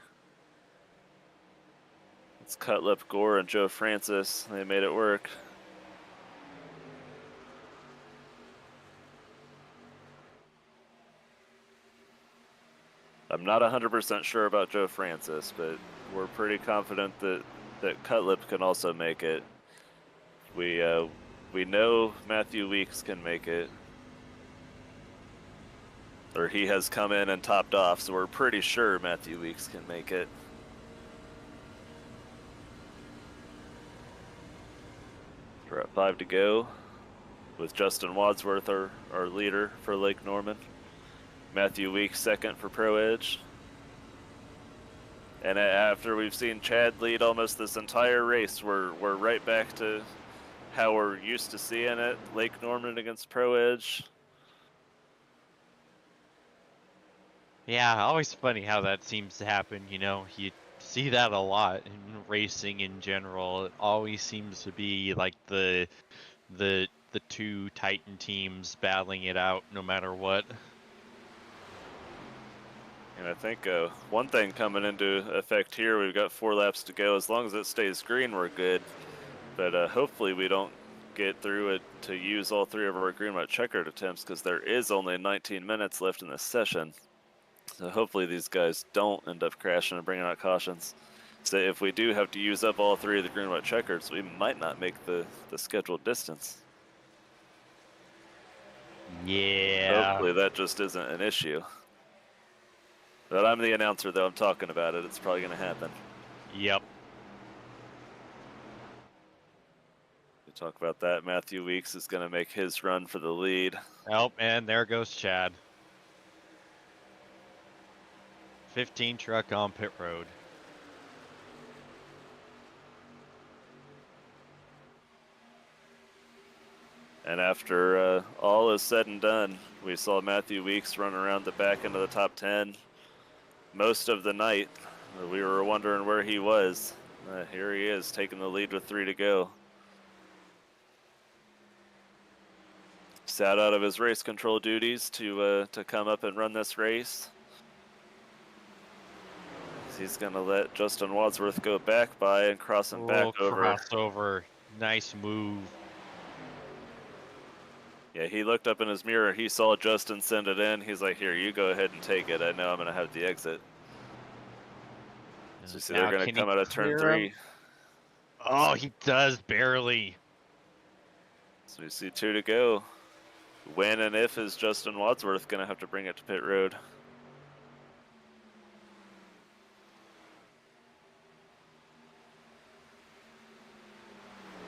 It's Cutlip, Gore, and Joe Francis. They made it work. I'm not 100% sure about Joe Francis, but we're pretty confident that Cutlip can also make it. We know Mathieu Weeks can make it, or he has come in and topped off, so we're pretty sure Mathieu Weeks can make it. We're at 5 to go, with Justin Wadsworth our leader for Lake Norman. Mathieu Weeks second for Pro Edge. And after we've seen Chad lead almost this entire race, we're right back to how we're used to seeing it. Lake Norman against Pro Edge. Yeah, always funny how that seems to happen. You see that a lot in racing in general. It always seems to be like the the two Titan teams battling it out no matter what. And I think one thing coming into effect here, we've got 4 laps to go. As long as it stays green, we're good. But hopefully we don't get through it to use all 3 of our green white checkered attempts, because there is only 19 minutes left in this session. So hopefully these guys don't end up crashing and bringing out cautions. So if we do have to use up all 3 of the green white checkers, we might not make the scheduled distance. Yeah. Hopefully that just isn't an issue. But I'm the announcer, though. I'm talking about it. It's probably going to happen. Yep. We talk about that. Mathieu Weeks is going to make his run for the lead. Oh, and there goes Chad. 15 truck on pit road. And after all is said and done, we saw Mathieu Weeks run around the back end of the top 10 most of the night. We were wondering where he was. Here he is, taking the lead with 3 to go. Sat out of his race control duties to come up and run this race. He's going to let Justin Wadsworth go back by and cross him back over. Crossover. Nice move. Yeah, he looked up in his mirror. He saw Justin send it in. He's like, here, you go ahead and take it. I know I'm going to have the exit. So you see they're going to come out of turn 3. Oh, he does barely. So we see 2 to go. When and if is Justin Wadsworth going to have to bring it to pit road?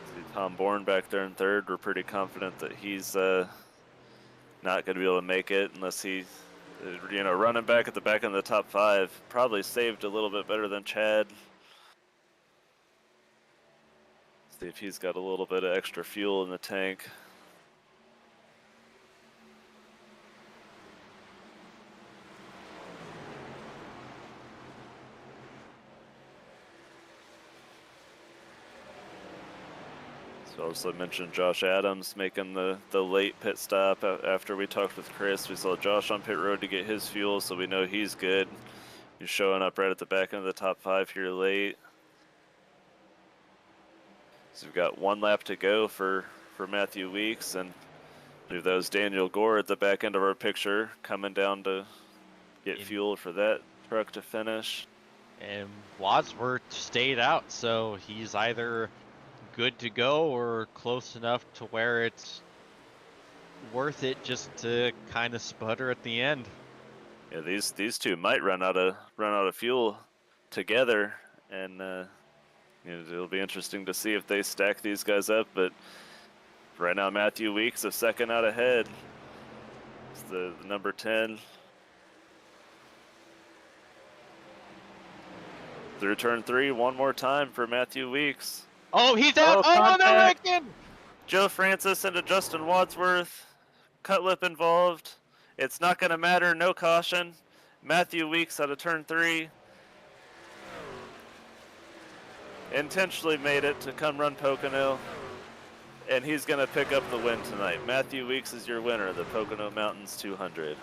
See Tom Bourne back there in 3rd. We're pretty confident that he's not going to be able to make it unless he, running back at the back end of the top 5. Probably saved a little bit better than Chad. See if he's got a little bit of extra fuel in the tank. So also mentioned Josh Adams making the late pit stop after we talked with Chris. We saw Josh on pit road to get his fuel, so we know he's good. He's showing up right at the back end of the top 5 here late. So we've got 1 lap to go for Mathieu Weeks, and I believe that was Daniel Gore at the back end of our picture coming down to get fuel for that truck to finish. And Wadsworth stayed out, so he's either good to go or close enough to where it's worth it just to kind of sputter at the end. Yeah, these two might run out of fuel together, and it'll be interesting to see if they stack these guys up. But right now, Mathieu Weeks a second out ahead. It's the number 10. Through turn 3, one more time for Mathieu Weeks. Oh, he's out! Oh, no, Ricken! Joe Francis into Justin Wadsworth. Cut lip involved. It's not going to matter. No caution. Mathieu Weeks out of turn 3. Intentionally made it to come run Pocono. And he's going to pick up the win tonight. Mathieu Weeks is your winner of the Pocono Mountains 200.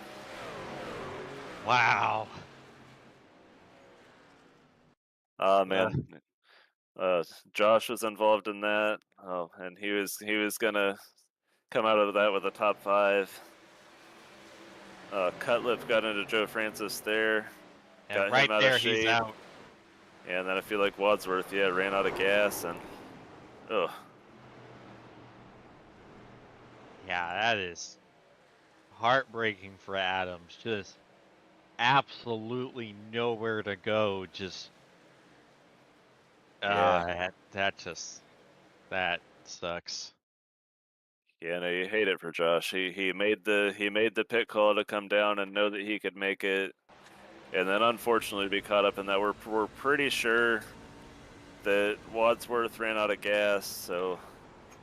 Wow. Oh, man. Josh was involved in that. Oh, and he was gonna come out of that with a top 5. Cutlip got into Joe Francis there. And got right him out there, of shade. he's out. And then I feel like Wadsworth, ran out of gas, and Yeah, that is heartbreaking for Adams. Just absolutely nowhere to go. Just that sucks. Yeah, no, you hate it for Josh. He made the pit call to come down and know that he could make it, and then unfortunately be caught up in that. We're pretty sure that Wadsworth ran out of gas, so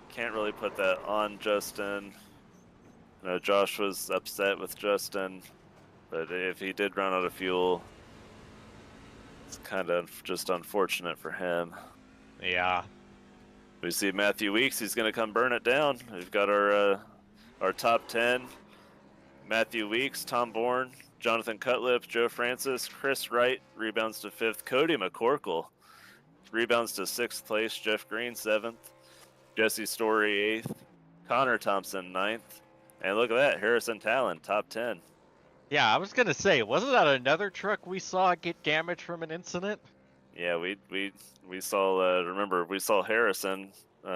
can't really put that on Justin. Josh was upset with Justin, but if he did run out of fuel, it's kind of just unfortunate for him. Yeah. We see Mathieu Weeks. He's going to come burn it down. We've got our top 10. Mathieu Weeks, Tom Bourne, Jonathan Cutlip, Joe Francis, Chris Wright rebounds to 5th. Cody McCorkle rebounds to 6th place. Jeff Green 7th. Jesse Story 8th. Connor Thompson 9th. And look at that, Harrison Talon top 10. Yeah, I was gonna say, wasn't that another truck we saw get damaged from an incident? Yeah, we saw. Remember, we saw Harrison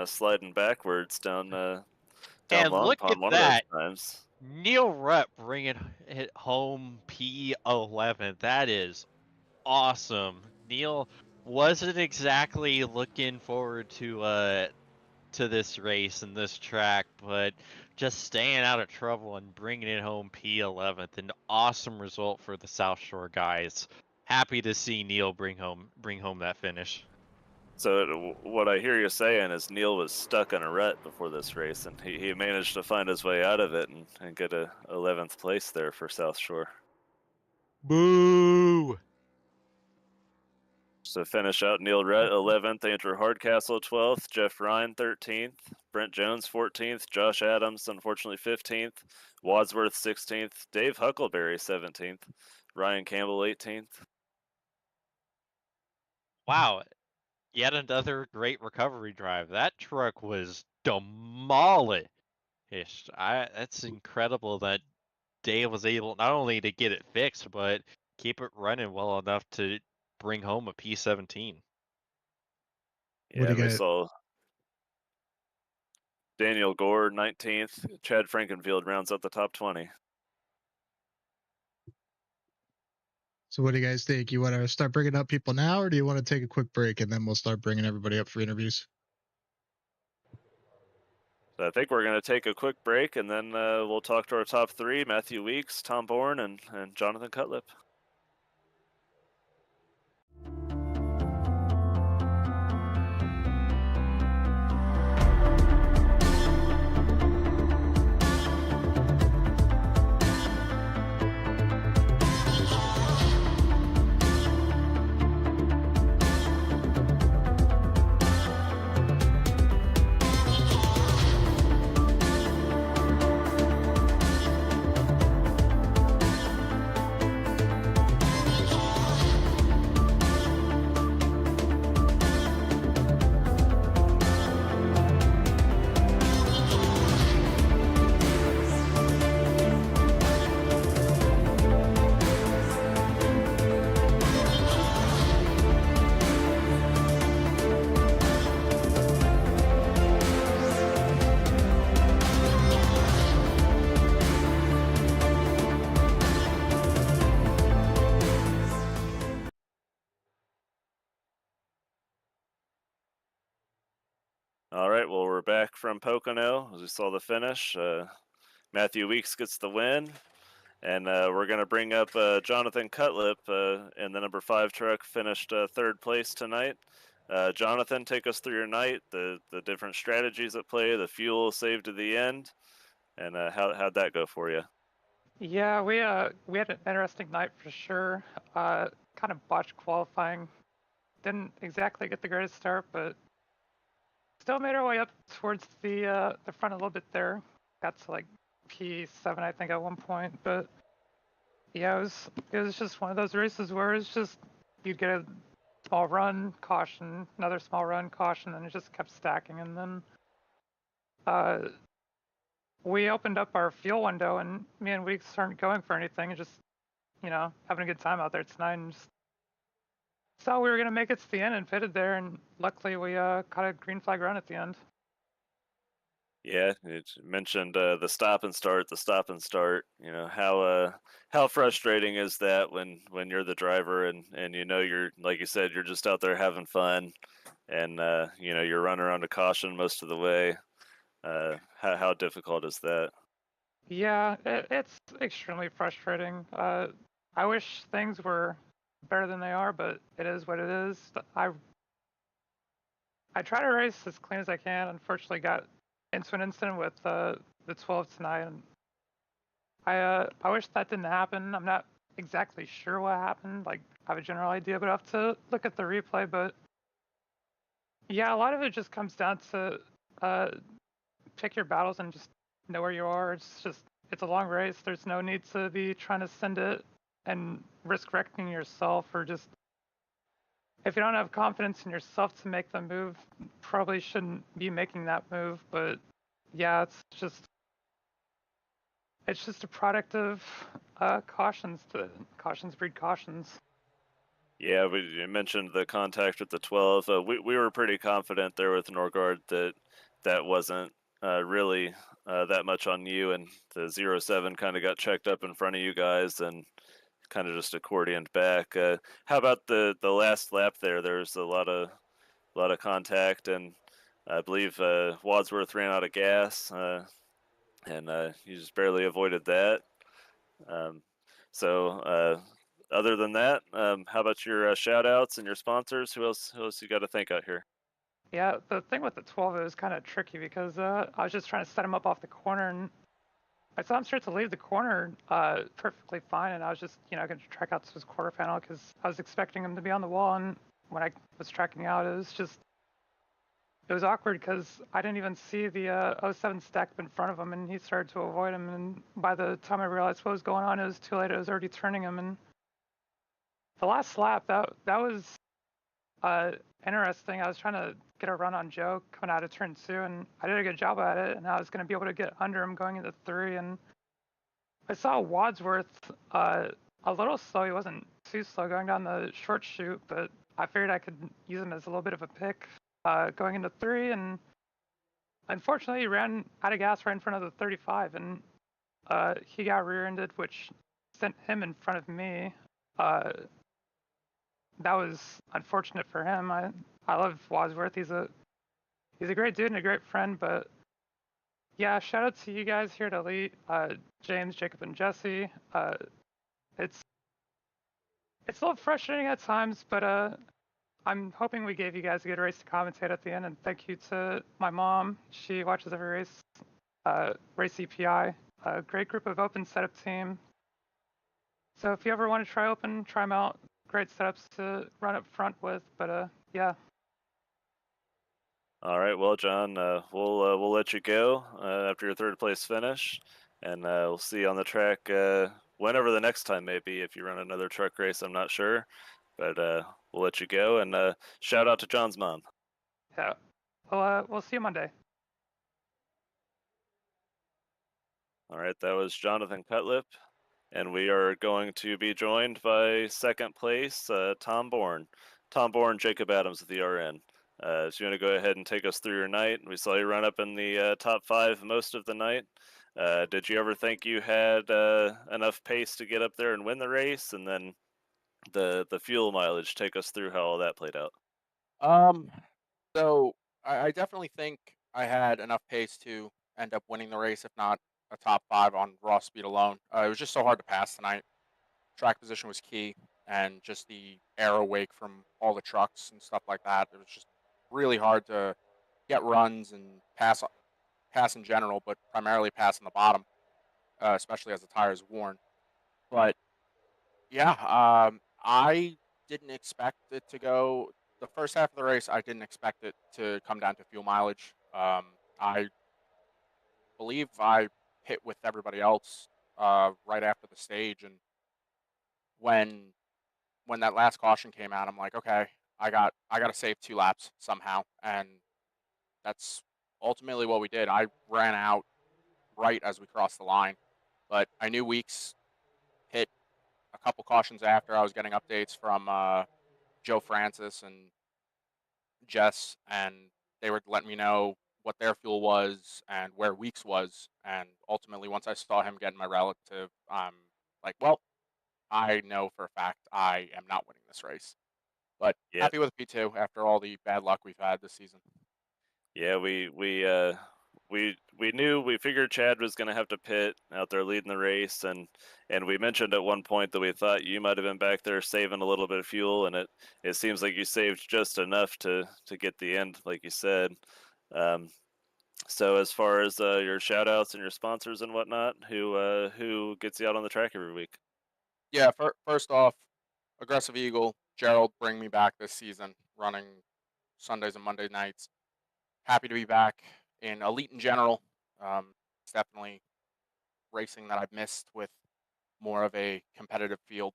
sliding backwards down And Long look Pond at one that. of those times. Neil Rupp bringing it home P11. That is awesome. Neil wasn't exactly looking forward to this race and this track, but just staying out of trouble and bringing it home P11th. An awesome result for the South Shore guys. Happy to see Neil bring home that finish. So what I hear you saying is Neil was stuck in a rut before this race, and he managed to find his way out of it and get a 11th place there for South Shore. Boo! So finish out Neil Rutt 11th, Andrew Hardcastle 12th, Jeff Ryan 13th, Brent Jones 14th, Josh Adams unfortunately 15th, Wadsworth 16th, Dave Huckleberry 17th, Ryan Campbell 18th. Wow, yet another great recovery drive. That truck was demolished. That's incredible that Dave was able not only to get it fixed, but keep it running well enough to bring home a P17. Yeah, we saw Daniel Gore 19th, Chad Frankenfield rounds up the top 20. So what do you guys think? You want to start bringing up people now, or do you want to take a quick break and then we'll start bringing everybody up for interviews? So I think we're going to take a quick break, and then we'll talk to our top 3, Mathieu Weeks, Tom Bourne, and Jonathan Cutlip. All right, well, we're back from Pocono. As we saw the finish, Mathieu Weeks gets the win, and we're going to bring up Jonathan Cutlip in the number 5 truck, finished 3rd place tonight. Jonathan, take us through your night, the different strategies at play, the fuel saved at the end, and how'd that go for you? Yeah, we had an interesting night for sure. Kind of botched qualifying. Didn't exactly get the greatest start, but still made our way up towards the front a little bit there. Got to like P7, I think, at one point. But yeah, it was just one of those races where it's just you'd get a small run, caution, another small run, caution, and it just kept stacking. And then we opened up our fuel window, and me and Weeks aren't going for anything, and just, you know, having a good time out there tonight, and just saw we were going to make it to the end and pitted there, and luckily we caught a green flag run at the end. Yeah, it mentioned the stop and start. You know, how frustrating is that when you're the driver and you know you're, like you said, you're just out there having fun, and you know, you're running around to caution most of the way. How difficult is that? Yeah, it's extremely frustrating. I wish things were better than they are, but it is what it is. I try to race as clean as I can. Unfortunately, got into an incident with the 12 tonight, and I wish that didn't happen. I'm not exactly sure what happened. Like, I have a general idea, but I have to look at the replay. But Yeah, a lot of it just comes down to pick your battles and just know where you are. It's a long race. There's no need to be trying to send it and risk wrecking yourself, or just if you don't have confidence in yourself to make the move, probably shouldn't be making that move. But yeah, it's just a product of cautions. Cautions breed cautions. Yeah, you mentioned the contact with the 12. We were pretty confident there with Norgard that wasn't really that much on you, and the 07 kind of got checked up in front of you guys and kind of just accordioned back. How about the last lap there? There was a lot of contact, and I believe Wadsworth ran out of gas, and you just barely avoided that. So other than that, how about your shout outs and your sponsors? Who else you got to thank out here? Yeah, the thing with the 12 is kind of tricky because I was just trying to set him up off the corner, and I saw him start to leave the corner perfectly fine, and I was just, going to track out to his quarter panel because I was expecting him to be on the wall, and when I was tracking out, it was awkward because I didn't even see the 07 stack up in front of him, and he started to avoid him, and by the time I realized what was going on, it was too late. I was already turning him, and the last lap, that was interesting. I was trying to get a run on Joe coming out of turn 2, and I did a good job at it, and I was going to be able to get under him going into 3, and I saw Wadsworth a little slow. He wasn't too slow going down the short chute, but I figured I could use him as a little bit of a pick going into 3, and unfortunately he ran out of gas right in front of the 35, and he got rear-ended, which sent him in front of me. That was unfortunate for him. I love Wadsworth. He's a great dude and a great friend, but yeah, shout out to you guys here at Elite, James, Jacob, and Jesse. It's a little frustrating at times, but I'm hoping we gave you guys a good race to commentate at the end, and thank you to my mom. She watches every race, Race EPI, a great group of open setup team. So if you ever want to try open, try them out. Great setups to run up front with, but yeah. All right, well, John, we'll let you go after your third place finish, and we'll see you on the track whenever the next time may be. If you run another truck race, I'm not sure, but we'll let you go. And shout out to John's mom. Yeah. Well, we'll see you Monday. All right, that was Jonathan Cutlip, and we are going to be joined by second place, Tom Bourne. Tom Bourne, Jacob Adams with the RN. So you want to go ahead and take us through your night? We saw you run up in the top 5 most of the night. Did you ever think you had enough pace to get up there and win the race? And then the fuel mileage, take us through how all that played out. So I definitely think I had enough pace to end up winning the race, if not a top 5 on raw speed alone. It was just so hard to pass tonight. Track position was key, and just the aero wake from all the trucks and stuff like that. It was just really hard to get runs and pass in general, but primarily pass in the bottom, especially as the tires worn. But yeah, I didn't expect it to go the first half of the race. I didn't expect it to come down to fuel mileage. I believe I hit with everybody else right after the stage, and when that last caution came out, I'm like, okay, I got to save 2 laps somehow, and that's ultimately what we did. I ran out right as we crossed the line, but I knew Weeks hit a couple cautions after. I was getting updates from Joe Francis and Jess, and they were letting me know what their fuel was and where Weeks was. And ultimately, once I saw him getting my relative, I'm like, well, I know for a fact I am not winning this race. But Yeah. happy with P2 after all the bad luck we've had this season. Yeah, we knew, we figured Chad was going to have to pit out there leading the race, and we mentioned at one point that we thought you might have been back there saving a little bit of fuel, and it seems like you saved just enough to get the end, like you said. So as far as your shout outs and your sponsors and whatnot, who gets you out on the track every week? Yeah, first off, Aggressive Eagle, Gerald, bring me back this season, running Sundays and Monday nights. Happy to be back in Elite in general. It's definitely racing that I've missed with more of a competitive field.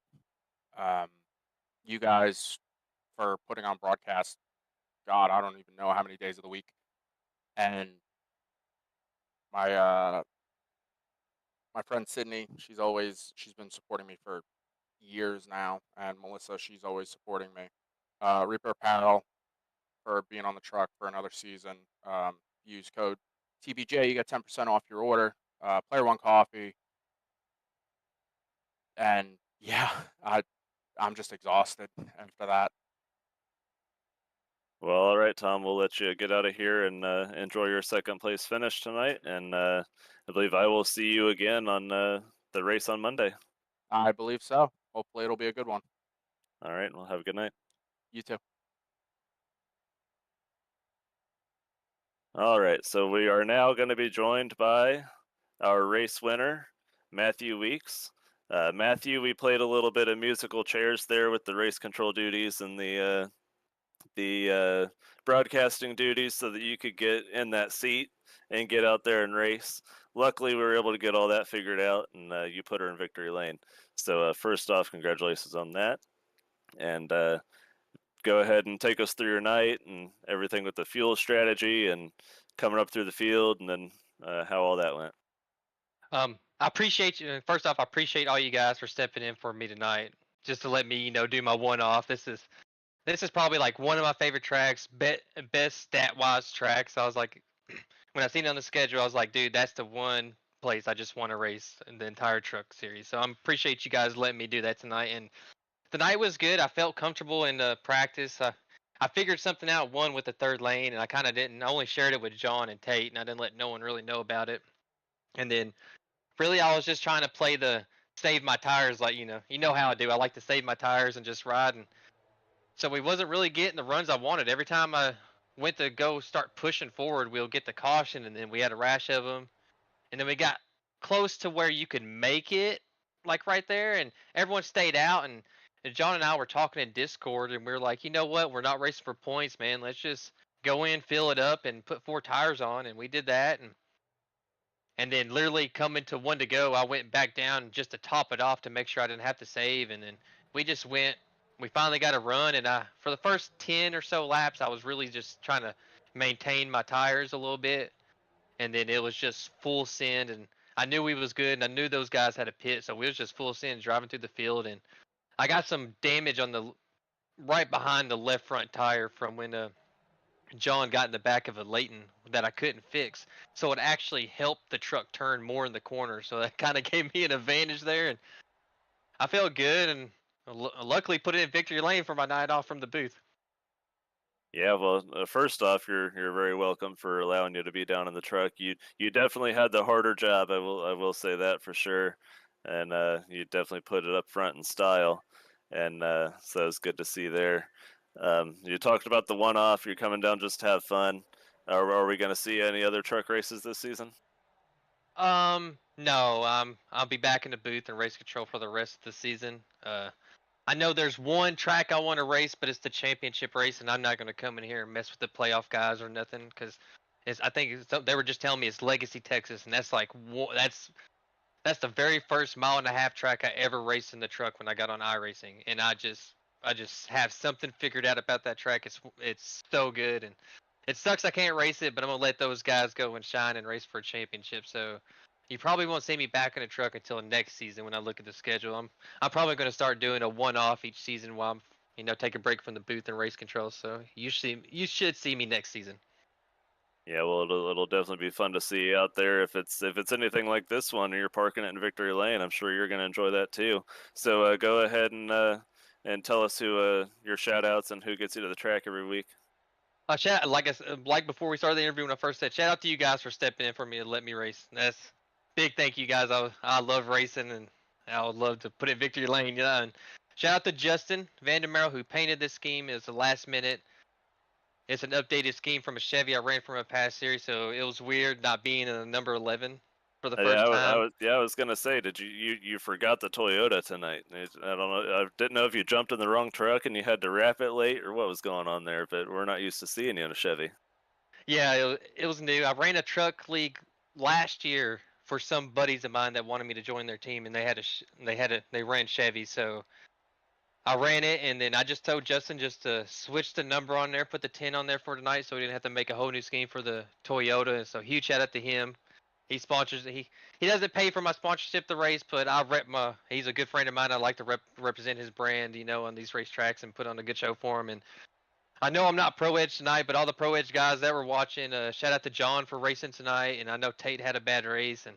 You guys for putting on broadcast. God, I don't even know how many days of the week. And my my friend Sydney, she's been supporting me for years now, and Melissa, she's always supporting me. Reaper Pal for being on the truck for another season. Use code TBJ, you get 10% off your order. Player One Coffee, and yeah, I'm just exhausted after that. Well, all right, Tom, we'll let you get out of here and enjoy your second place finish tonight. And I believe I will see you again on the race on Monday. I believe so. Hopefully it'll be a good one. All right, well, have a good night. You too. All right, so we are now going to be joined by our race winner, Mathieu Weeks. Matthew, we played a little bit of musical chairs there with the race control duties and the broadcasting duties so that you could get in that seat and get out there and race. Luckily, we were able to get all that figured out, and you put her in victory lane. So first off, congratulations on that. And go ahead and take us through your night and everything with the fuel strategy and coming up through the field, and then how all that went. I appreciate you. First off, I appreciate all you guys for stepping in for me tonight, just to let me, do my one-off. This is probably like one of my favorite tracks, best stat-wise tracks. I was like, when I seen it on the schedule, I was like, dude, that's the one place I just want to race in the entire truck series. So I appreciate you guys letting me do that tonight. And the night was good. I felt comfortable in the practice. I figured something out, one with the third lane, and I kind of didn't. I only shared it with John and Tate, and I didn't let no one really know about it. And then really, I was just trying to play the save my tires, like you know how I do. I like to save my tires and just ride, and so we wasn't really getting the runs I wanted. Every time I went to go start pushing forward, we'll get the caution, and then we had a rash of them, and then we got close to where you could make it, like right there, and everyone stayed out, and John and I were talking in Discord, and we were like, you know what? We're not racing for points, man. Let's just go in, fill it up, and put 4 tires on, and we did that, and then literally coming to one to go, I went back down just to top it off to make sure I didn't have to save. And then we just went, we finally got a run. And for the first 10 or so laps, I was really just trying to maintain my tires a little bit. And then it was just full send. And I knew we was good. And I knew those guys had a pit. So we was just full send driving through the field. And I got some damage on the right behind the left front tire from when John got in the back of a Leighton that I couldn't fix. So it actually helped the truck turn more in the corner. So that kind of gave me an advantage there. And I felt good and luckily put it in victory lane for my night off from the booth. Yeah, well, first off, you're very welcome for allowing you to be down in the truck. You definitely had the harder job. I will say that for sure, and you definitely put it up front in style, and so it's good to see there. You talked about the one-off. You're coming down just to have fun. Are we going to see any other truck races this season? No. I'll be back in the booth and race control for the rest of the season. I know there's one track I want to race, but it's the championship race, and I'm not going to come in here and mess with the playoff guys or nothing because they were just telling me it's Legacy, Texas, and that's like that's the very first 1.5 mile track I ever raced in the truck when I got on iRacing, and I just have something figured out about that track. It's so good, and it sucks I can't race it, but I'm gonna let those guys go and shine and race for a championship. So you probably won't see me back in the truck until next season when I look at the schedule. I'm probably gonna start doing a one-off each season while I'm take a break from the booth and race control. So you should see me next season. Yeah, well, it'll definitely be fun to see out there. If it's anything like this one, and you're parking it in victory lane, I'm sure you're going to enjoy that too. So go ahead and tell us who your shout outs and who gets you to the track every week. Like before we started the interview when I first said, shout out to you guys for stepping in for me and let me race. That's big. Thank you guys. I love racing and I would love to put it in victory lane. And shout out to Justin Vandermeer who painted this scheme. It's the last minute. It's an updated scheme from a Chevy I ran from a past series, so it was weird not being in the number 11. for the first time. I was gonna say, did you forgot the Toyota tonight? I don't know. I didn't know if you jumped in the wrong truck and you had to wrap it late or what was going on there. But we're not used to seeing you in a Chevy. Yeah, it was new. I ran a truck league last year for some buddies of mine that wanted me to join their team, and they ran Chevy, so I ran it, and then I just told Justin just to switch the number on there, put the 10 on there for tonight, so we didn't have to make a whole new scheme for the Toyota. And so huge shout out to him. He sponsors. He doesn't pay for my sponsorship the race, but I rep my. He's a good friend of mine. I like to represent his brand, on these racetracks and put on a good show for him. And I know I'm not Pro Edge tonight, but all the Pro Edge guys that were watching, shout out to John for racing tonight. And I know Tate had a bad race, and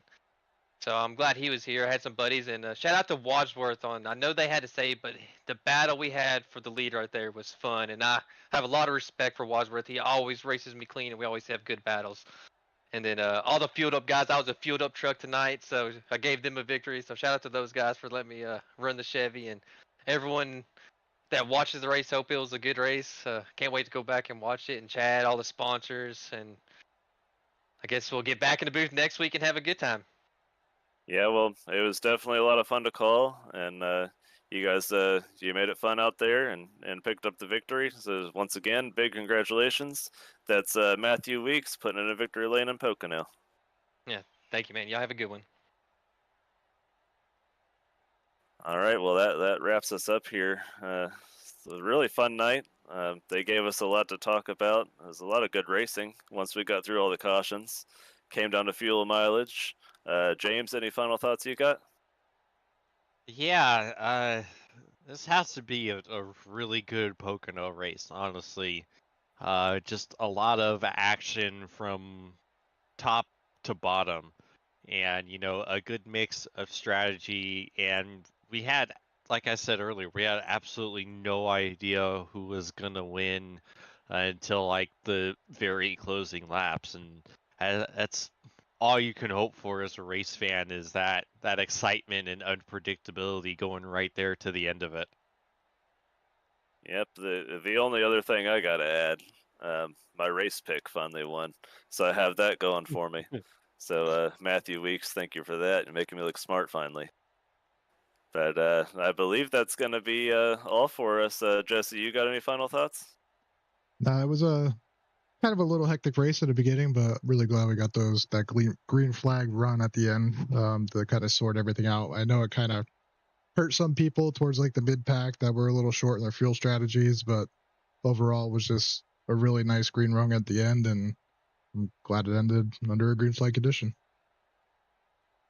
so I'm glad he was here. I had some buddies, and shout out to Wadsworth on. I know they had to say, but the battle we had for the lead right there was fun, and I have a lot of respect for Wadsworth. He always races me clean, and we always have good battles. And then all the fueled up guys, I was a fueled up truck tonight, so I gave them a victory. So shout out to those guys for letting me run the Chevy, and everyone that watches the race. Hope it was a good race. Can't wait to go back and watch it. And Chad, all the sponsors, and I guess we'll get back in the booth next week and have a good time. Yeah, well, it was definitely a lot of fun to call, and you guys, you made it fun out there and picked up the victory. So once again, big congratulations. That's Mathieu Weeks putting in a victory lane in Pocono. Yeah, thank you, man. Y'all have a good one. All right, well, that wraps us up here. It's a really fun night. They gave us a lot to talk about. There was a lot of good racing once we got through all the cautions. Came down to fuel mileage. James, any final thoughts you got? Yeah, this has to be a really good Pocono race, honestly. Just a lot of action from top to bottom, and a good mix of strategy. And we had, like I said earlier, we had absolutely no idea who was gonna win until like the very closing laps, and that's all you can hope for as a race fan, is that excitement and unpredictability going right there to the end of it. Yep. The only other thing I gotta add, my race pick finally won, so I have that going for me. So Mathieu Weeks, thank you for that. You're making me look smart finally. But I believe that's gonna be all for us. Jesse, you got any final thoughts? It was a kind of a little hectic race at the beginning, but really glad we got that green flag run at the end to kind of sort everything out. I know it kind of hurt some people towards like the mid pack that were a little short in their fuel strategies, but overall it was just a really nice green run at the end, and I'm glad it ended under a green flag condition.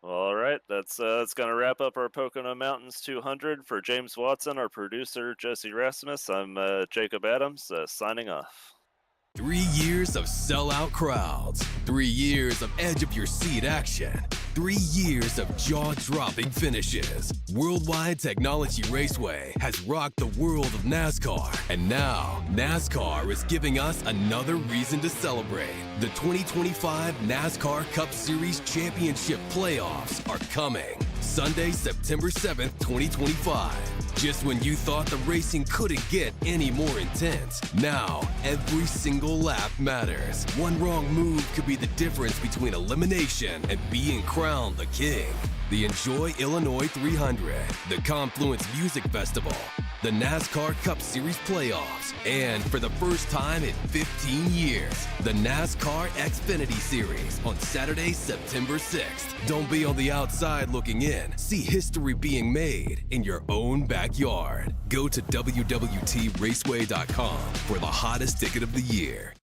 All right, that's gonna wrap up our Pocono Mountains 200. For James Watson, our producer, Jesse Rasimas, I'm Jacob Adams, signing off. 3 years of sellout crowds, 3 years of edge-of-your-seat action, 3 years of jaw-dropping finishes. Worldwide Technology Raceway has rocked the world of NASCAR, and now NASCAR is giving us another reason to celebrate. The 2025 NASCAR Cup Series Championship playoffs are coming. Sunday, September 7th, 2025. Just when you thought the racing couldn't get any more intense, now every single lap matters. One wrong move could be the difference between elimination and being crowned the king. The Enjoy Illinois 300, the Confluence Music Festival, the NASCAR Cup Series playoffs, and for the first time in 15 years, the NASCAR Xfinity Series on Saturday, September 6th. Don't be on the outside looking in. See history being made in your own backyard. Go to WWTRaceway.com for the hottest ticket of the year.